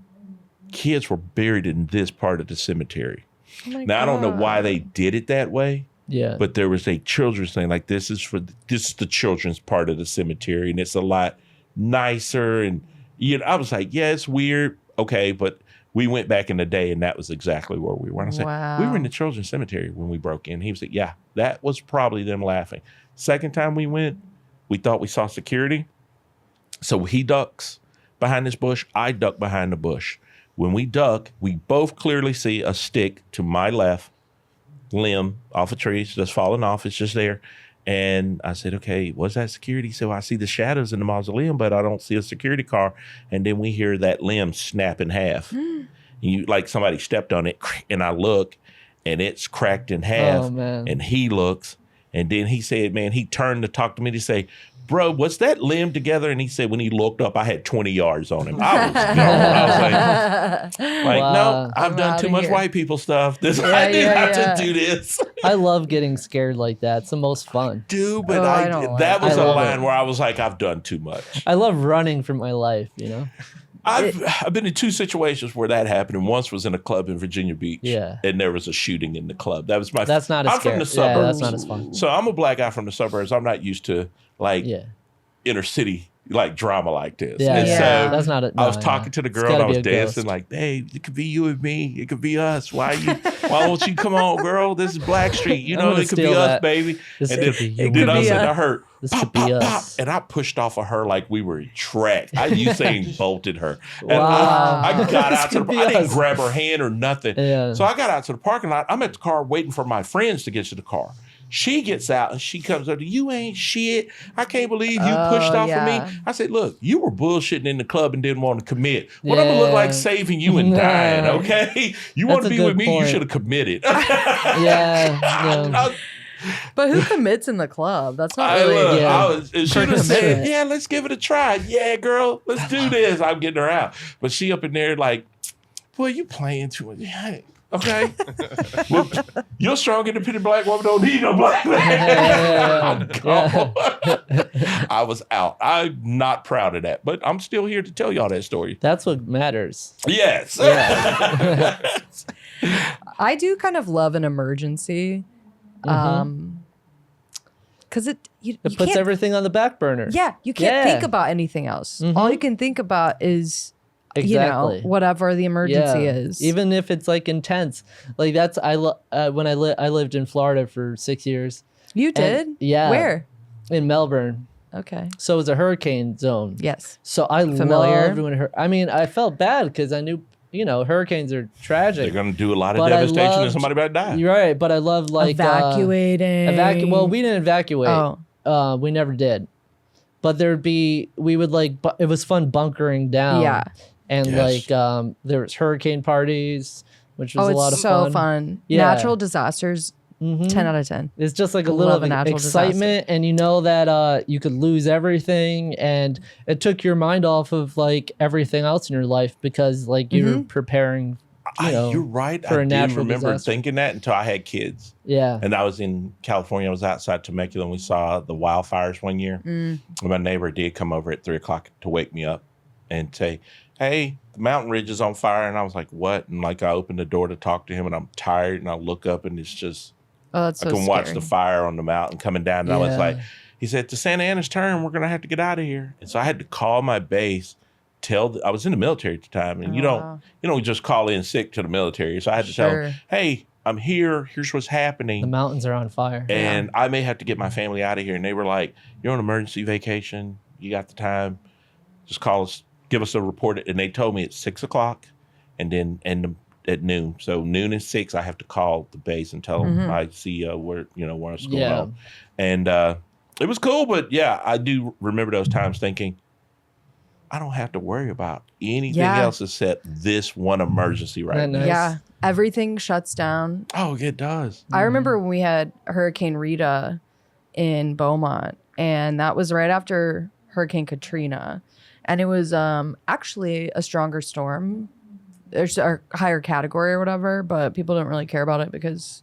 kids were buried in this part of the cemetery. Oh my Now, I don't know why God. they did it that way, Yeah. but there was a children's thing. Like, this is the children's part of the cemetery, and it's a lot nicer. And, I was like, yeah, it's weird. Okay. But we went back in the day, and that was exactly where we were. And I said, we were in the children's cemetery when we broke in. He was like, yeah, that was probably them laughing. Second time we went, we thought we saw security. So he ducks behind this bush. I duck behind the bush. When we duck, we both clearly see a stick to my left, limb off a tree. It's just falling off. It's just there. And I said, okay, what's that security? He said, well, I see the shadows in the mausoleum, but I don't see a security car. And then we hear that limb snap in half. Like somebody stepped on it, and I look, and it's cracked in half. Oh, man. And he looks, and then he said, man, he turned to talk to me to say, bro, what's that limb together? And he said, when he looked up, I had 20 yards on him. I was gone. I was like, Wow. no, I've I'm done too outta much here. white people stuff. I didn't have to do this. I love getting scared like that. It's the most fun. Dude, but Oh, I don't that like was it. a I love line it. where I was like, I've done too much. I love running for my life, you know? I've been in two situations where that happened, and once was in a club in Virginia Beach. Yeah. And there was a shooting in the club. That was my. That's not as I'm from the scary. Yeah, suburbs. that's not as fun. So I'm a black guy from the suburbs. I'm not used to like Yeah. inner city like drama like this. Yeah. And Yeah. so That's not it. I was talking to the It's girl, and gotta I was be a dancing ghost. like, babe, it could be you and me. It could be us. Why don't you come on, girl? This is Black Street. You I'm know, gonna it could be steal us, that. baby. This and could then, be you and then and I me. said to her, This pop, could be pop, pop. us. And I pushed off of her like we were in track. I Usain bolted her. And Wow. I got This out to could the be I didn't us. grab her hand or nothing. Yeah. So I got out to the parking lot. I'm at the car waiting for my friends to get to the car. She gets out and she comes up to, you ain't shit. I can't believe you pushed off of yeah. me. I said, look, you were bullshitting in the club and didn't want to commit. What I'm going to look like Yeah. saving you and Nah. dying, okay? You want to That's a be with good me, you point. should have committed. Yeah. But who commits in the club? That's not I, really. look, Yeah. I was, and she For just said, commitment. yeah, let's give it a try. Yeah, girl, let's do this. I'm getting her out. But she up in there like, boy, you playing too much. Yeah, okay. Well, you're a strong, independent black woman, don't need no black man. I'm gone. I was out. I'm not proud of that, but I'm still here to tell y'all that story. That's what matters. Yes. I do kind of love an emergency. Because It you puts can't, everything on the back burner. Yeah, you can't Yeah. think about anything else. All you can think about is Exactly. whatever the emergency is. Even if it's like intense. Like that's when I lived in Florida for 6 years. You did? Yeah. Where? In Melbourne. Okay. So it was a hurricane zone. Yes. So I Familiar. loved when I mean, I felt bad because I knew, hurricanes are tragic. They're going to do a lot of But I devastation and loved- somebody about to die. You're right, but I loved like Evacuating. Well, we didn't evacuate. Oh. We never did. But we would like, it was fun bunkering down. Yeah. And Yes. there was hurricane parties, which was Oh, a lot it's of so fun. fun. Yeah. Natural disasters, 10 out of 10. It's just like a Love little a natural excitement, and you know that you could lose everything, and it took your mind off of like everything else in your life because like you're preparing. You're right. for I a do natural remember disaster. thinking that until I had kids. Yeah. And I was in California. I was outside Temecula, and we saw the wildfires one year. And my neighbor did come over at 3 o'clock to wake me up and say, "Hey, the mountain ridge is on fire." And I was like, "What?" And like I opened the door to talk to him, and I'm tired, and I look up, and it's just Oh, that's so I can scary. watch the fire on the mountain coming down. And I was Yeah. like, he said, "To Santa Ana's turn, we're gonna have to get out of here." And so I had to call my base. I was in the military at the time, and you don't just call in sick to the military. So I had to tell them, "Hey, I'm here. Here's what's happening." The mountains are on fire. And I may have to get my family out of here. And they were like, "You're on emergency vacation. You got the time. Just call us, give us a report." And they told me it's 6 o'clock and at noon. So noon and 6, I have to call the base and tell my CEO what's going on. And it was cool. But yeah, I do remember those times thinking, I don't have to worry about anything else except this one emergency right now. Nice. Yeah. Everything shuts down. Oh, it does. I remember when we had Hurricane Rita in Beaumont, and that was right after Hurricane Katrina. And it was actually a stronger storm. There's a higher category or whatever, but people didn't really care about it because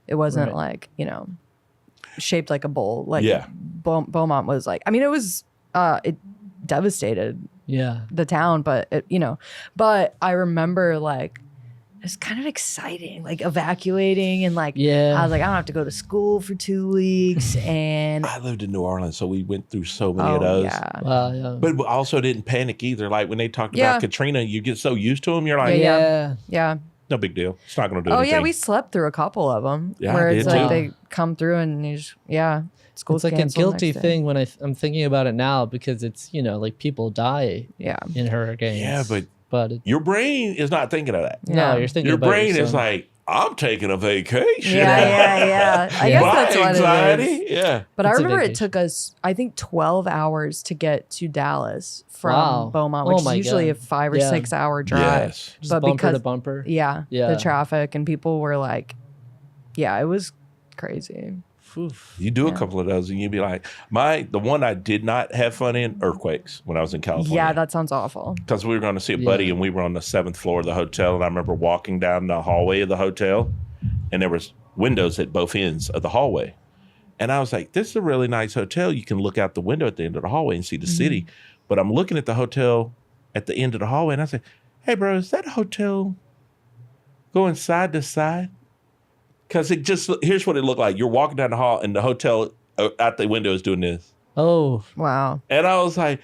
it wasn't like, shaped like a bowl. Like Beaumont was like, I mean, it was, it devastated the town, but but I remember like, it's kind of exciting, like evacuating and like, I was like, I don't have to go to school for 2 weeks. And I lived in New Orleans, so we went through so many of those. Yeah. Wow, yeah. But we also didn't panic either. Like when they talked about Katrina, you get so used to them, you're like, Yeah. no big deal. It's not going to do Oh anything. yeah, we slept through a couple of them Yeah, where I it's did like too. they come through and you just, school's It's like a canceled guilty next day. thing when I'm thinking about it now because it's, like people die Yeah. in hurricanes. Yeah, but it, your brain is not thinking of that. Yeah. no, you're thinking Your about brain yourself. is like, I'm taking a vacation. Yeah. I guess My that's what anxiety. it is. Yeah. But I It's a remember it vacation. took us, I think, 12 hours to get to Dallas from Wow. Beaumont, Oh which my is usually God. a 5 or Yeah. 6 hour drive. Yes. just but bumper because to bumper. Yeah, Yeah. the traffic and people were like, it was crazy. Oof. You do a couple of those and you'd be like, the one I did not have fun in, earthquakes when I was in California. Yeah, that sounds awful. Because we were going to see a buddy and we were on the 7th floor of the hotel. And I remember walking down the hallway of the hotel and there was windows at both ends of the hallway. And I was like, this is a really nice hotel. You can look out the window at the end of the hallway and see the city. But I'm looking at the hotel at the end of the hallway and I said, hey, bro, is that hotel going side to side? Because here's what it looked like. You're walking down the hall and the hotel out the window is doing this. Oh, Wow. And I was like,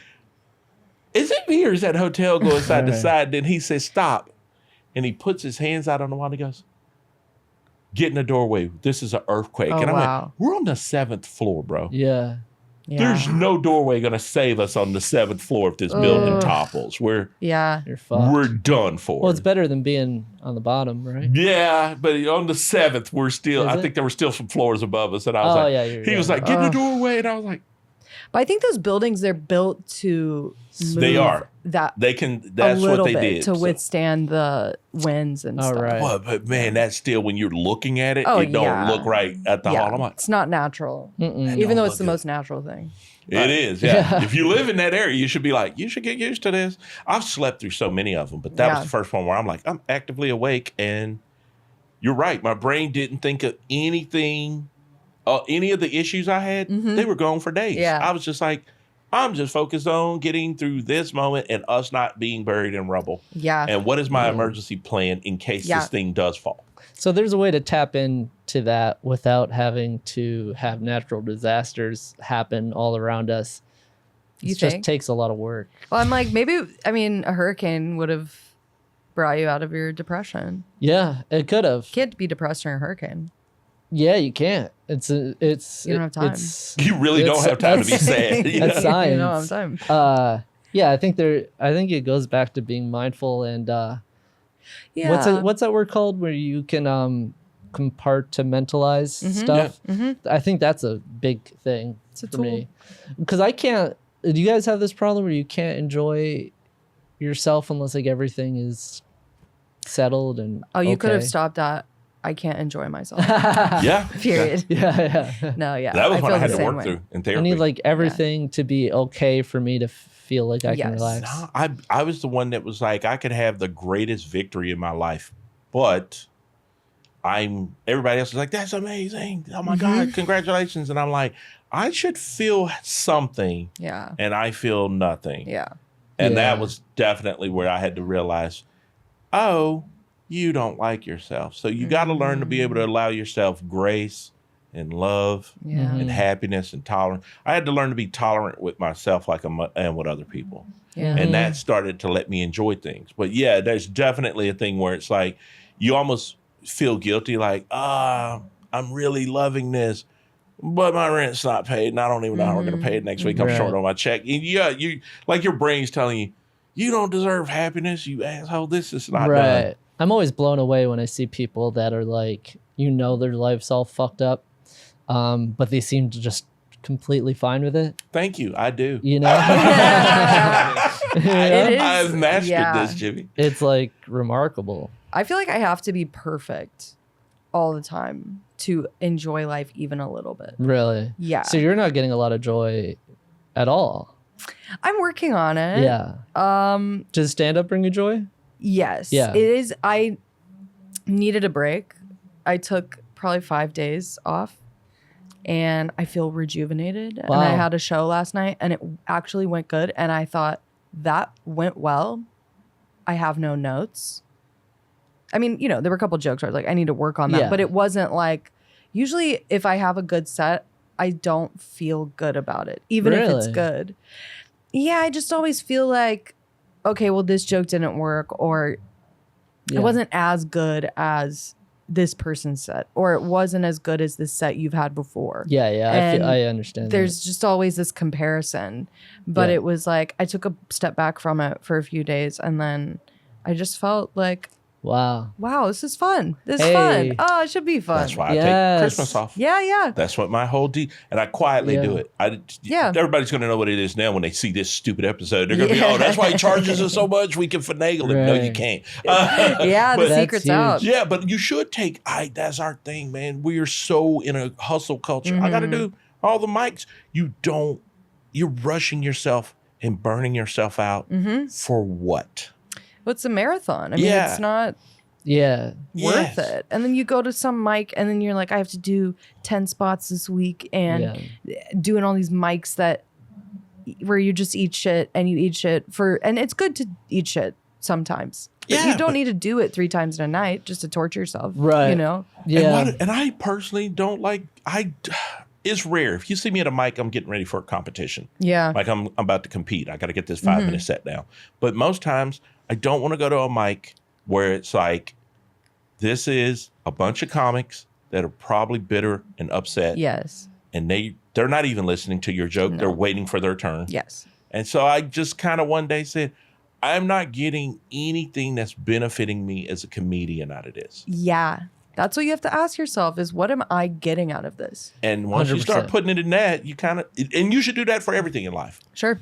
is it me or is that hotel going side to side? Then he says, stop. And he puts his hands out on the wall and he goes, get in the doorway. This is an earthquake. Oh, and I'm wow. like, we're on the 7th floor, bro. yeah. There's no doorway going to save us on the 7th floor if this building topples. We're You're fucked. done for. Well, it's better than being on the bottom, right? Yeah, but on the 7th, we're still, I it? think there were still some floors above us. And I was Oh, like, yeah, he was like, get in the doorway. And I was like, But I think those buildings, they're built to move They are. that they can, a that's little what they bit did. to So- withstand the winds and Oh, stuff. right. Well, but man, that's still when you're looking at it, Oh, it don't yeah. look right at the hall. I'm like, It's not natural, Mm-mm. even though it's look the good. most natural thing. it is. Yeah. If you live in that area, you should be like, you should get used to this. I've slept through so many of them, but that was the first one where I'm like, I'm actively awake. And you're right. My brain didn't think of anything, any of the issues I had. They were gone for days. Yeah. I was just like, I'm just focused on getting through this moment and us not being buried in rubble. Yeah. And what is my emergency plan in case this thing does fall? So there's a way to tap into that without having to have natural disasters happen all around us. You just think? takes a lot of work. Well, I'm like, maybe, I mean, a hurricane would have brought you out of your depression. Yeah, it could have. Can't be depressed during a hurricane. Yeah, you can't. It's You don't have time. You really don't have time to be sad. You That's know? science. You don't have time. Yeah, I think it goes back to being mindful and Yeah. what's that word called where you can compartmentalize stuff. I think that's a big thing It's a for tool. me because I can't. Do you guys have this problem where you can't enjoy yourself unless like everything is settled and Oh, you could have okay? stopped at, I can't enjoy myself. Yeah. Period. Yeah. No, yeah. That was what feel I had the to same work way. through in I therapy. need like everything to be okay for me to feel like I can Yes. relax. No, I was the one that was like, I could have the greatest victory in my life, but everybody else is like, that's amazing. Oh my God, congratulations. And I'm like, I should feel something Yeah. and I feel nothing. Yeah. And that Yeah. was definitely where I had to realize, oh, you don't like yourself. So you got to learn to be able to allow yourself grace and love Yeah. and happiness and tolerance. I had to learn to be tolerant with myself like I am with other people. Yeah. And that started to let me enjoy things. But yeah, there's definitely a thing where it's like you almost feel guilty, like, I'm really loving this, but my rent's not paid and I don't even know how we're going to pay it next week. I'm Right. short on my check. And yeah, you like your brain's telling you, you don't deserve happiness, you asshole. This is not done. Right. I'm always blown away when I see people that are like, their life's all fucked up, but they seem to just completely fine with it. Thank you. I do. You know, It is- I've mastered yeah. this, Jimmy. it's like remarkable. I feel like I have to be perfect all the time to enjoy life even a little bit. Really. Yeah. So you're not getting a lot of joy at all. I'm working on it. Yeah. Does stand up bring you joy? Yes. Yeah. It is. I needed a break. I took probably 5 days off and I feel rejuvenated. And I Wow. had a show last night and it actually went good. And I thought that went well. I have no notes. I mean, there were a couple jokes where I was like, I need to work on that. Yeah. But it wasn't like, usually if I have a good set, I don't feel good about it, even if it's Really? good. Yeah, I just always feel like, okay, well, this joke didn't work, or Yeah. it wasn't as good as this person's set, or it wasn't as good as this set you've had before. Yeah. And I understand. There's just always this comparison. But Yeah. it was like, I took a step back from it for a few days, and then I just felt like, Wow. wow, this is fun. This is Hey. fun. Oh, it should be fun. That's why I Yes. take Christmas off. Yeah. That's what my whole and I quietly Yeah. do it. Yeah. Everybody's going to know what it is now when they see this stupid episode. They're going to be, Yeah. oh, that's why he charges us so much. We can finagle it. No, you Right. can't. Yeah, the But- That's secret's huge. out. yeah, but you should take, that's our thing, man. We are so in a hustle culture. I got to do all the mics. You're rushing yourself and burning yourself out for what? Well, it's a marathon. I mean, Yeah. it's not Yeah. worth Yes. it. And then you go to some mic, and then you're like, I have to do 10 spots this week, and doing all these mics where you just eat shit and you eat shit and it's good to eat shit sometimes. But Yeah, you don't but- need to do it 3 times in a night just to torture yourself. Right. Yeah. And I personally don't like, it's rare. If you see me at a mic, I'm getting ready for a competition. Yeah. Like I'm about to compete. I got to get this 5-minute set down. But most times I don't want to go to a mic where it's like, this is a bunch of comics that are probably bitter and upset. Yes. And they're not even listening to your joke. No. They're waiting for their turn. Yes. And so I just kind of one day said, I'm not getting anything that's benefiting me as a comedian out of this. Yeah. That's what you have to ask yourself is, what am I getting out of this? And once you start 100%. putting it in that, you kind of, and you should do that for everything in life. Sure.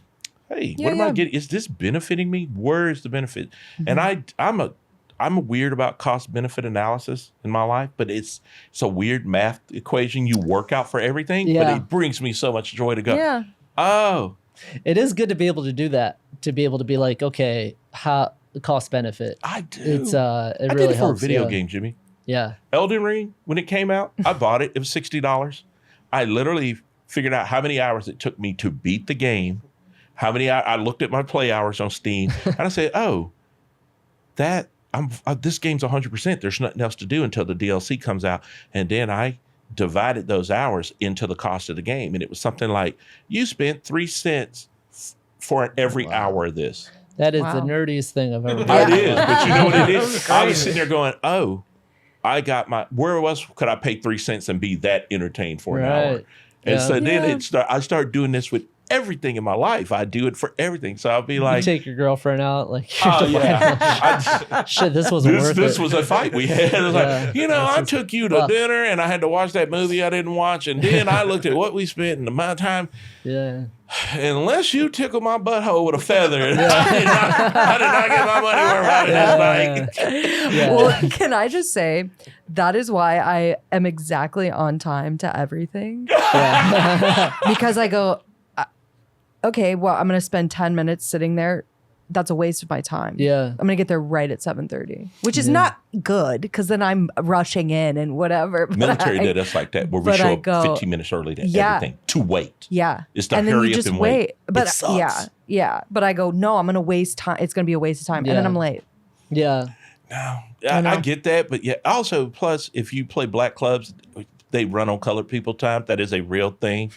Hey, Yeah, what am I yeah. getting? Is this benefiting me? Where is the benefit? And I'm a weird about cost benefit analysis in my life, but it's a weird math equation you work out for everything. But Yeah. it brings me so much joy to go, Yeah. oh, It is good to be able to do that. To be able to be like, okay, how cost benefit. I do. It's it I really did it for a helps. video yeah. game, Jimmy. Yeah. Elden Ring, when it came out, I bought it. It was $60. I literally figured out how many hours it took me to beat the game. I looked at my play hours on Steam, and I said, oh, this game's 100%. There's nothing else to do until the DLC comes out. And then I divided those hours into the cost of the game. And it was something like, you spent 3 cents for every hour of this. That is Wow. the nerdiest thing I've ever It heard. is, but you know what it That is? was I was crazy. sitting there going, oh, I got my, where else could I pay 3 cents and be that entertained for an hour? Right. And Yeah. so then I start doing this with everything in my life. I do it for everything. So I'll be You like, take your girlfriend out, like, oh yeah. shit, this wasn't worth This it. was a fight we had. It was Yeah. like, I took you to rough. dinner and I had to watch that movie I didn't watch. And then I looked at what we spent and the amount of time. Yeah. Unless you tickle my butthole with a feather, I did not get my money worth out of this night. Yeah. Well, can I just say that is why I am exactly on time to everything. Because I go, okay, well, I'm going to spend 10 minutes sitting there. That's a waste of my time. Yeah. I'm going to get there right at 7:30, which is not good because then I'm rushing in and whatever. But Military did us like that, where we but show I up go- 15 minutes early to Yeah. everything to wait. Yeah. It's to and then hurry you up just and wait. But It sucks. yeah. But I go, no, I'm going to waste time. It's going to be a waste of time. And then Yeah. I'm late. Yeah. No, I know. I get that, but yeah. Also, plus, if you play black clubs, they run on colored people time. That is a real thing.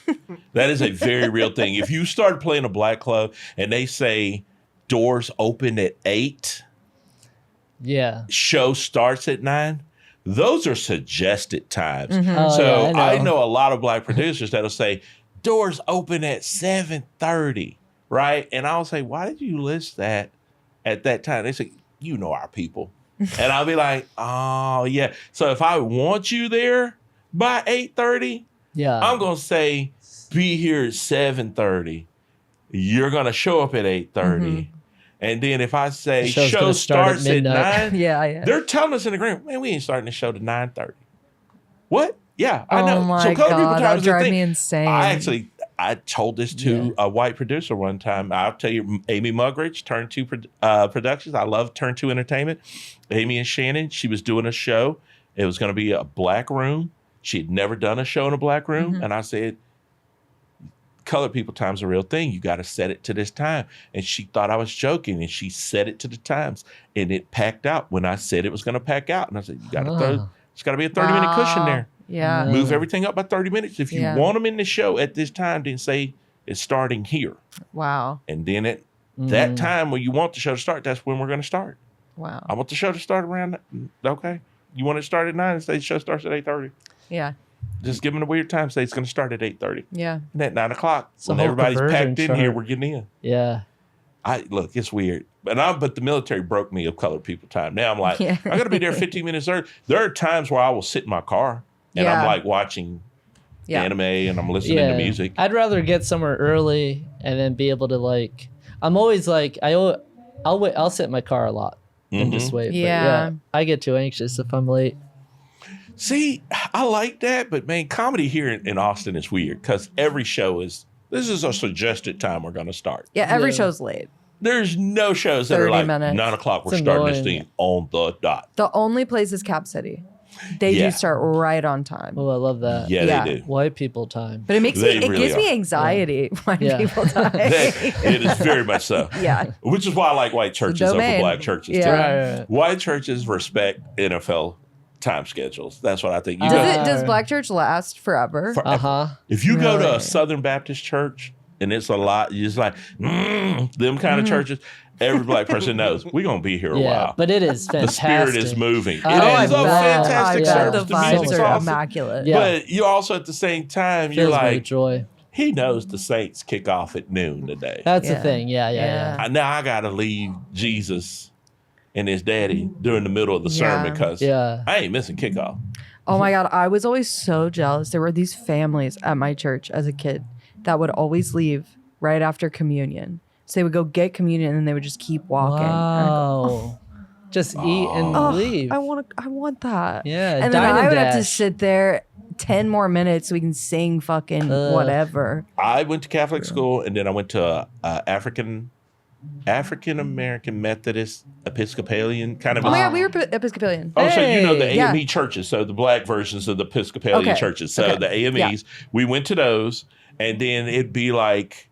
That is a very real thing. If you start playing a black club and they say doors open at 8, Yeah. show starts at 9. Those are suggested times. Oh, So yeah, I know a lot of black producers that'll say doors open at 7:30, right? And I'll say, why did you list that at that time? They say, you know our people. And I'll be like, oh yeah. So if I want you there by 8:30, Yeah. I'm gonna say be here at 7:30. You're gonna show up at 8:30. And then if I say The show's show gonna start at starts at midnight. 9, Yeah. they're telling us in the agreement, man, we ain't starting the show to 9:30. What? Yeah, I Oh know. my so colored people God, time that'll is the drive thing. me insane. I told this to a white producer one time. I'll tell you, Amy Muggeridge, Turn 2 Productions. I love Turn 2 Entertainment. Amy and Shannon, she was doing a show. It was going to be a black room. She had never done a show in a black room. And I said, colored people time's a real thing. You got to set it to this time. And she thought I was joking, and she set it to the times, and it packed out when I said it was going to pack out. And I said, you got to it's got to be a 30-minute cushion there. Yeah. Move everything up by 30 minutes. If you Yeah. want them in the show at this time, then say it's starting here. Wow. And then at that time when you want the show to start, that's when we're going to start. Wow. I want the show to start around, okay. You want it to start at 9 and say the show starts at 8:30. Yeah. Just give them a weird time, say it's going to start at 8:30. Yeah. And at 9 o'clock, It's a when whole everybody's conversion packed in here, chart. we're getting in. Yeah. Look, it's weird. But the military broke me of colored people time. Now I'm like, Yeah. I got to be there 15 minutes early. There are times where I will sit in my car and I'm Yeah. like watching Yeah. anime and I'm listening to music. I'd rather get somewhere early and then be able to like. I'm always like I'll wait. I'll sit in my car a lot and just wait. But Yeah. I get too anxious if I'm late. See, I like that, but man, comedy here in Austin is weird because every show this is a suggested time we're going to start. Yeah. Every Yeah. show's late. There's no shows that are 30 like minutes. 9 o'clock. We're It's starting this annoying. thing on the dot. The only place is Cap City. They Yeah. do start right on time. Oh, I love that. Yeah, Yeah. they do. White people time. But it makes They me, it really gives me are. anxiety when Yeah. people die. It is very much so. Yeah. Which is why I like white churches over domain. black churches. Yeah. Too. Right. White churches respect NFL time schedules. That's what I think. You Does go, does Black Church last forever? Uh huh. if you go to Really? a Southern Baptist church and it's a lot, you're just like, them kind Mm-hmm. of churches, every black person knows we're going to be here a Yeah, while. but it is The fantastic. spirit is moving. Oh, It I is a bet. fantastic I bet service. the The vibes music's are awesome. immaculate. Yeah. But you also at the same time, you're Fills me with like, joy. he knows the Saints kick off at noon today. That's Yeah. the thing. Yeah. Yeah. Now I got to leave Jesus and his daddy during the middle of the Yeah. sermon because Yeah. I ain't missing kickoff. Oh my God. I was always so jealous. There were these families at my church as a kid that would always leave right after communion. So they would go get communion and then they would just keep walking. And I go, Wow. Just eat and "Oh, leave. I want that. Yeah, And then dine I and would have to dash. sit there 10 more minutes so we can sing fucking whatever. I went to Catholic school and then I went to African American Methodist Episcopalian kind of. Oh my God, we were Episcopalian. Oh, so you know the Hey. AME Yeah. churches, so the black versions of the Episcopalian Okay. churches. So Okay. the AMEs, we went to those, and then it'd be like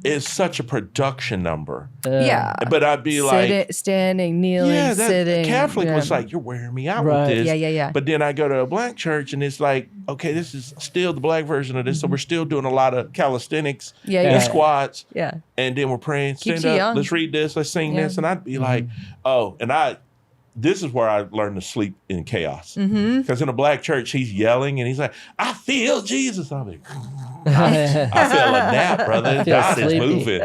is such a production number. Yeah. But I'd be like, standing, kneeling, sitting. Catholic yeah. was like, you're wearing me out Right. with this. Yeah. But then I go to a black church and it's like, okay, this is still the black version of this. So we're still doing a lot of calisthenics and squats. Yeah. And then we're praying, Keeps stand you up, young. let's read this, let's sing this. And I'd be like, oh, and this is where I learned to sleep in chaos. Because in a black church, he's yelling and he's like, I feel Jesus. I'm like, I feel a nap, brother. God is moving.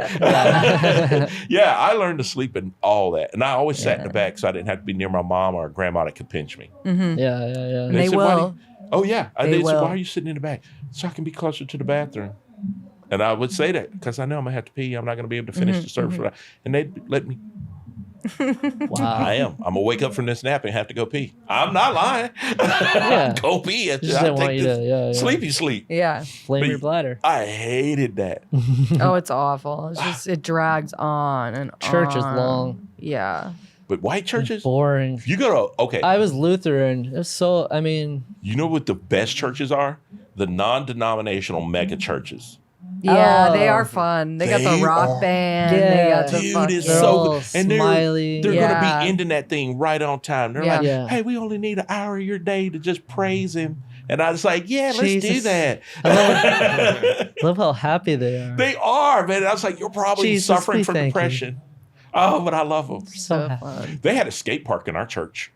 Yeah, I learned to sleep in all that. And I always sat in the back so I didn't have to be near my mom or grandma that could pinch me. Yeah. And They said, will. Oh, yeah. They They said, will. why are you sitting in the back? So I can be closer to the bathroom. And I would say that because I know I'm going to have to pee. I'm not going to be able to finish the service. And they'd let me. Wow. I am. I'm going to wake up from this nap and have to go pee. I'm not lying. Yeah. Go pee. Just didn't want you to, Sleepy sleep. Yeah. Flame But your bladder. I hated that. Oh, it's awful. It's just, it drags on and Church is on. long. Yeah. But white churches, Boring. you go to, okay, I was Lutheran. It was so, I mean, you know what the best churches are? The non-denominational mega churches. Yeah, Oh. they are fun. They got They the rock are- band. Yeah. They got the Dude, fucking... it's They're so all good. And smiley. they're Yeah. going to be ending that thing right on time. They're Yeah. like, Yeah. hey, we only need an hour of your day to just praise him. And I was like, yeah, let's do Jesus. that. love how happy they are. They are, man. I was like, you're probably Jesus, suffering we from thank you. depression. Oh, but I love them. so happy. fun. They had a skate park in our church.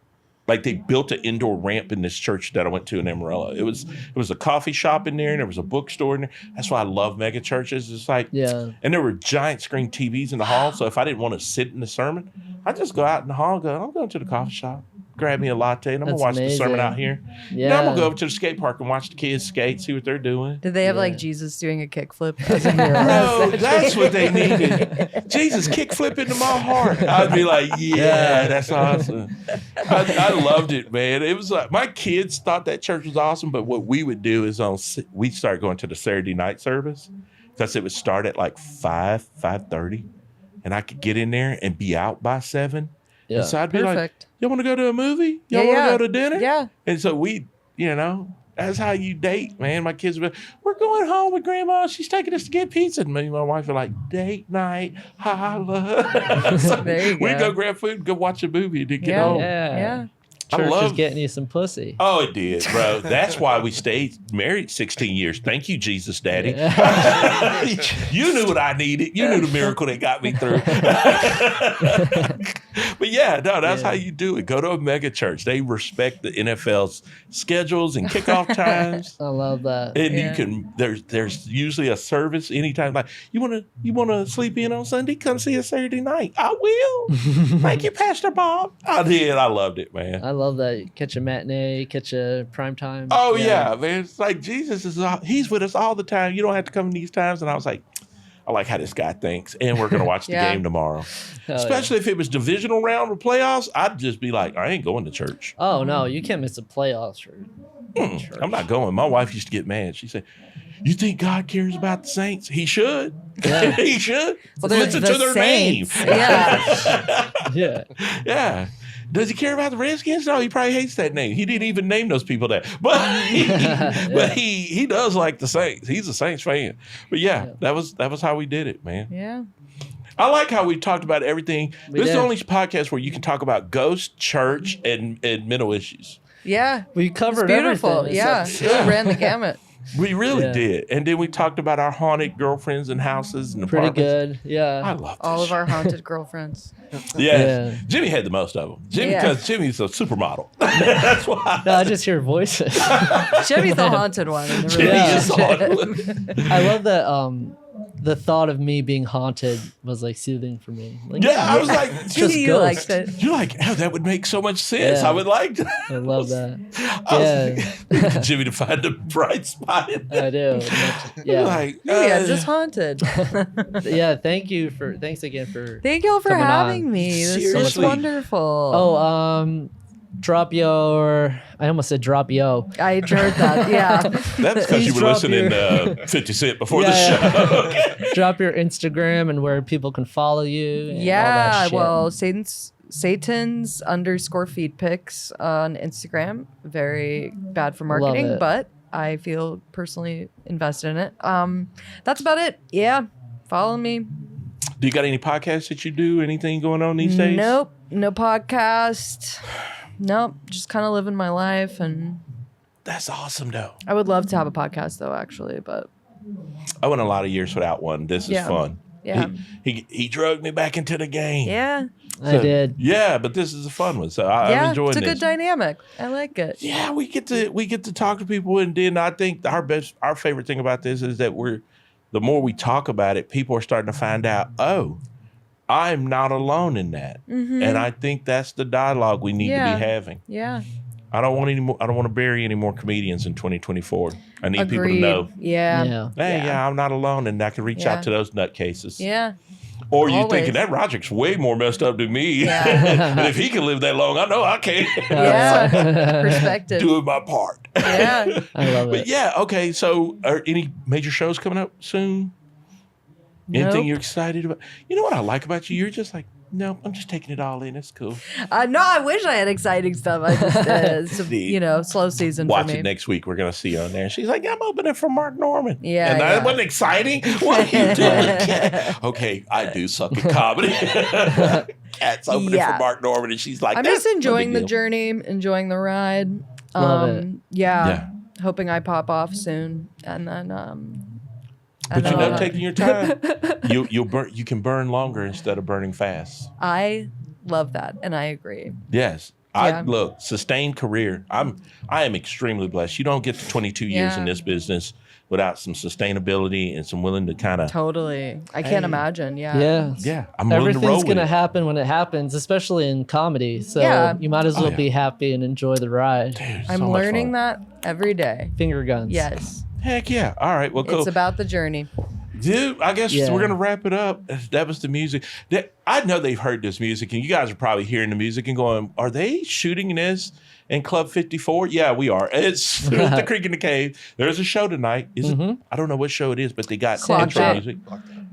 Like they built an indoor ramp in this church that I went to in Amarillo. It was a coffee shop in there and there was a bookstore in there. That's why I love mega churches. It's like, Yeah. and there were giant screen TVs in the hall. So if I didn't want to sit in the sermon, I just go out in the hall and go, I'm going to the coffee shop, grab me a latte, and I'm That's going to watch the sermon amazing. out here. Yeah. Now I'm going to go over to the skate park and watch the kids skate, see what they're doing. Did they have Yeah. like Jesus doing a kickflip? As a hero? No, that's what they needed. Jesus, kickflip into my heart. I'd be like, yeah, that's awesome. I loved it, man. It was like my kids thought that church was awesome, but what we would do is we started going to the Saturday night service because it would start at like 5:30, and I could get in there and be out by 7. Yeah. And so I'd be like, Perfect. y'all want to go to a movie? Y'all Yeah, want to yeah. go to dinner? Yeah. And so that's how you date, man. My kids would be, we're going home with grandma. She's taking us to get pizza. And me and my wife are like, date night, holla. So There you we'd go. go grab food and go watch a movie and then get Yeah. home. Yeah. Yeah. I Church is love- getting you some pussy. Oh, it did, bro. That's why we stayed married 16 years. Thank you, Jesus Daddy. You knew what I needed. You knew the miracle that got me through. But yeah, no, that's how you do it. Go to a mega church. They respect the NFL's schedules and kickoff times. I love that. And Yeah. you can there's usually a service anytime. Like you wanna sleep in on Sunday? Come see us Saturday night. I will. Thank you, Pastor Bob. I did. I loved it, man. I love that. Catch a matinee, catch a prime time. Oh yeah, man. It's like Jesus he's with us all the time. You don't have to come these times. And I was like, I like how this guy thinks. And we're gonna watch the Yeah. game tomorrow. Hell Especially if it was divisional round or playoffs, I'd just be like, I ain't going to church. Oh no, you can't miss the playoffs for church. I'm not going. My wife used to get mad. She said, you think God cares about the Saints? He should. Yeah. He should. Well, they're Listen the to their Saints. name. Yeah. Yeah. Yeah. Does he care about the Redskins? No, he probably hates that name. He didn't even name those people that. But he does like the Saints. He's a Saints fan. But yeah, that was how we did it, man. Yeah. I like how we talked about everything. We This is did. the only podcast where you can talk about ghosts, church, and mental issues. Yeah. We It's covered beautiful. everything. this Yeah. episode. It ran the gamut. We really Yeah. did. And then we talked about our haunted girlfriends and houses and Pretty apartments. good. Yeah. I love All this of our haunted girlfriends. Yeah. Yeah. Jimmy had the most of them. Yeah. Because Jimmy's a supermodel. That's why. No, I just hear voices. Jimmy's the haunted one. In the Jimmy Yeah. is haunted. I love that the thought of me being haunted was like soothing for me. Like, Yeah, I was like, just you ghosts. liked it. you're like, oh, that would make so much sense. Yeah. I would like to. I love that. I was Yeah. thinking, Jimmy to find a bright spot in that. I do. Yeah. Like, Yeah, just haunted. Yeah. Thanks again for. Thank y'all for Coming on. having me. This was Seriously. wonderful. Oh, drop your. I almost said drop yo. I heard that. Yeah. that's because you Please were drop listening to 50 Cent before the Yeah, show. yeah. Drop your Instagram and where people can follow you. And all Yeah. that shit. Well, Satan's _ feed pics on Instagram. Very bad for marketing, it. but I feel personally invested in it. That's about it. Yeah. follow me. Do you got any podcasts that you do? Anything going on these days? Nope, no podcast. Nope, just kind of living my life, and That's awesome, though. I would love to have a podcast though, actually, but I went a lot of years without one. This is Yeah. fun. yeah, He drugged me back into the game. yeah, I did. Yeah, but this is a fun one. So I'm yeah. enjoying It's a this. good dynamic. I like it. Yeah, we get to talk to people, and then I think our favorite thing about this is that the more we talk about it, people are starting to find out, oh, I'm not alone in that. And I think that's the dialogue we need to Yeah. be having. Yeah, I don't want to bury any more comedians in 2024. I need people to agreed. know, Yeah, Yeah. hey, yeah, I'm not alone, and I can reach Yeah. out to those nutcases. yeah. Or you Always. thinking that Roderick's way more messed up than me. Yeah. And if he can live that long, I know I can. Yeah, perspective. Doing my part. Yeah, I love But it. yeah, okay. So, are any major shows coming up soon? Anything Nope. you're excited about? You know what I like about you? You're just like, no, I'm just taking it all in. It's cool. no, I wish I had exciting stuff. I just, slow season Watch for me. it next week. We're gonna see you on there. She's like, I'm opening for Mark Norman. Yeah, and yeah. that wasn't exciting. What are you doing, Kat? Okay, I do suck at comedy. Kat's opening Yeah. for Mark Norman, and she's like, I'm "That's just no enjoying big the deal." journey, enjoying the ride. Love it. Yeah, hoping I pop off soon, and then But and then taking your time, you can burn longer instead of burning fast. I love that, and I agree. Yes. Yeah. Look, sustained career. I am extremely blessed. You don't get to 22 years Yeah. in this business without some sustainability and some willing to kind of Totally, I can't imagine. Yeah, Yeah. I'm willing to roll Everything's with going to it. happen when it happens, especially in comedy. So Yeah. you might as well yeah. be happy and enjoy the ride. Dude, I'm so much learning fun. that every day. Finger guns. Yes, Heck yeah. All right. Well, cool. it's about the journey. Dude, I guess Yeah. we're going to wrap it up. That was the music. I know they've heard this music, and you guys are probably hearing the music and going, are they shooting this in Club 54? Yeah, we are. It's The Creek in the Cave. There's a show tonight. Is it? I don't know what show it is, but they got Clocked intro out. music.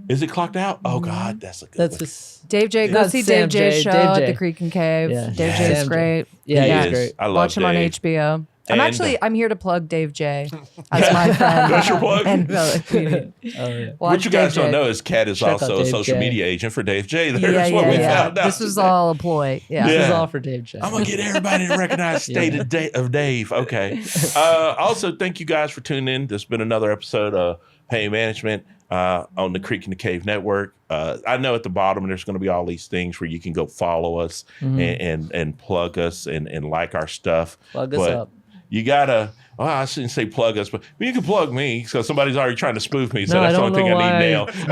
Is it clocked out? Oh, God, that's a good That's one. just, Dave J, go Not see Sam Dave J's J, show Dave at J. the Creek and Cave. Yeah. Dave Sam J's J. great. yeah, He he's is. great. I love Watch him on Dave. HBO. And, I'm here to plug Dave J as my friend. That's your plug? And Oh, yeah. What you guys Dave don't J. know is Kat is Check out also a Dave social J. media agent for Dave J. Yeah, That's what we found out. This was today. all a ploy. Yeah. This is Yeah. all for Dave J. I'm gonna get everybody to recognize State of Dave. Okay. Also, thank you guys for tuning in. There's been another episode of Pain Management on the Creek in the Cave Network. I know at the bottom there's going to be all these things where you can go follow us and plug us and like our stuff. Plug us But up. You gotta. Well, I shouldn't say plug us, but you can plug me because somebody's already trying to spoof me. So No, that's I the don't only know thing I why need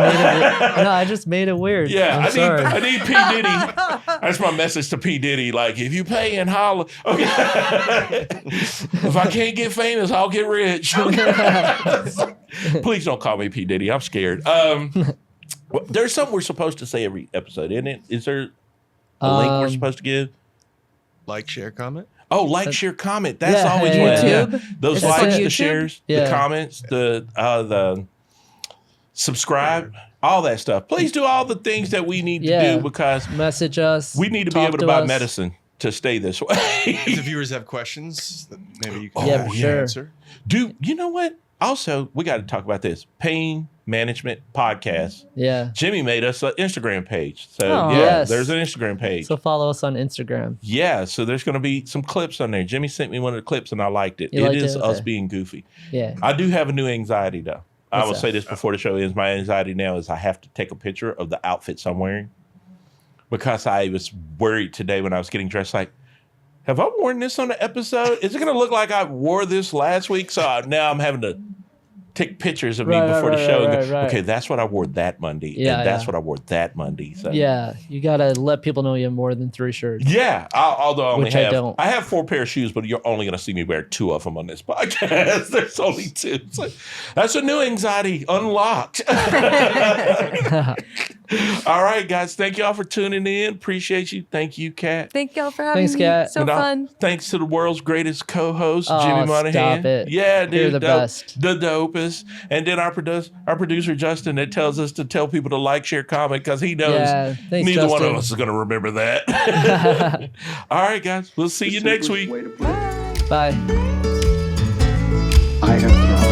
now. No, I just made it weird. Yeah, I'm sorry. I need P. Diddy. That's my message to P. Diddy. Like, if you pay and holler, okay. If I can't get famous, I'll get rich. Please don't call me P. Diddy. I'm scared. There's something we're supposed to say every episode, isn't it? Is there a link we're supposed to give? Like, share, comment. Oh, like, share, comment. That's Yeah, always yeah, what. yeah. Yeah. Those Is this likes, on the YouTube? shares, Yeah. the comments, the subscribe, all that stuff. Please do all the things that we need to Yeah. do because Message us. we need to be talk able to buy us. medicine to stay this way. If the viewers have questions, that maybe you can Yeah, for sure. answer. Do you know what? Also, we got to talk about this pain management podcast. Yeah. Jimmy made us an Instagram page. So Aw. yeah, Yes. there's an Instagram page. So follow us on Instagram. Yeah, so there's going to be some clips on there. Jimmy sent me one of the clips and I liked it. You It liked is it? us Okay. being goofy. Yeah. I do have a new anxiety though. I What's will that? say this before the show ends. My anxiety now is I have to take a picture of the outfits I'm wearing because I was worried today when I was getting dressed. Like, have I worn this on the episode? Is it going to look like I wore this last week? So now I'm having to take pictures of me Right, before right, the show. right, and go, right. Okay, that's what I wore that Monday. Yeah, and that's yeah. what I wore that Monday. So Yeah. You got to let people know you have more than 3 shirts. yeah, although I only Which I have don't. I have 4 pair of shoes, but you're only going to see me wear 2 of them on this podcast. There's only 2. So that's a new anxiety unlocked. All right, guys. Thank y'all for tuning in. Appreciate you. Thank you, Kat. Thank y'all for having Thanks, me. Kat. So And fun. thanks to the world's greatest co-host, Oh, Jimmy Moynihan. stop it. Yeah, dude. You're the best. The dopest. And then our producer, Justin, that tells us to tell people to like, share, comment, because he knows Yeah, thanks, neither one of Justin. us is going to remember that. All right, guys. We'll see you next week. Way to put it. Bye. I have problems.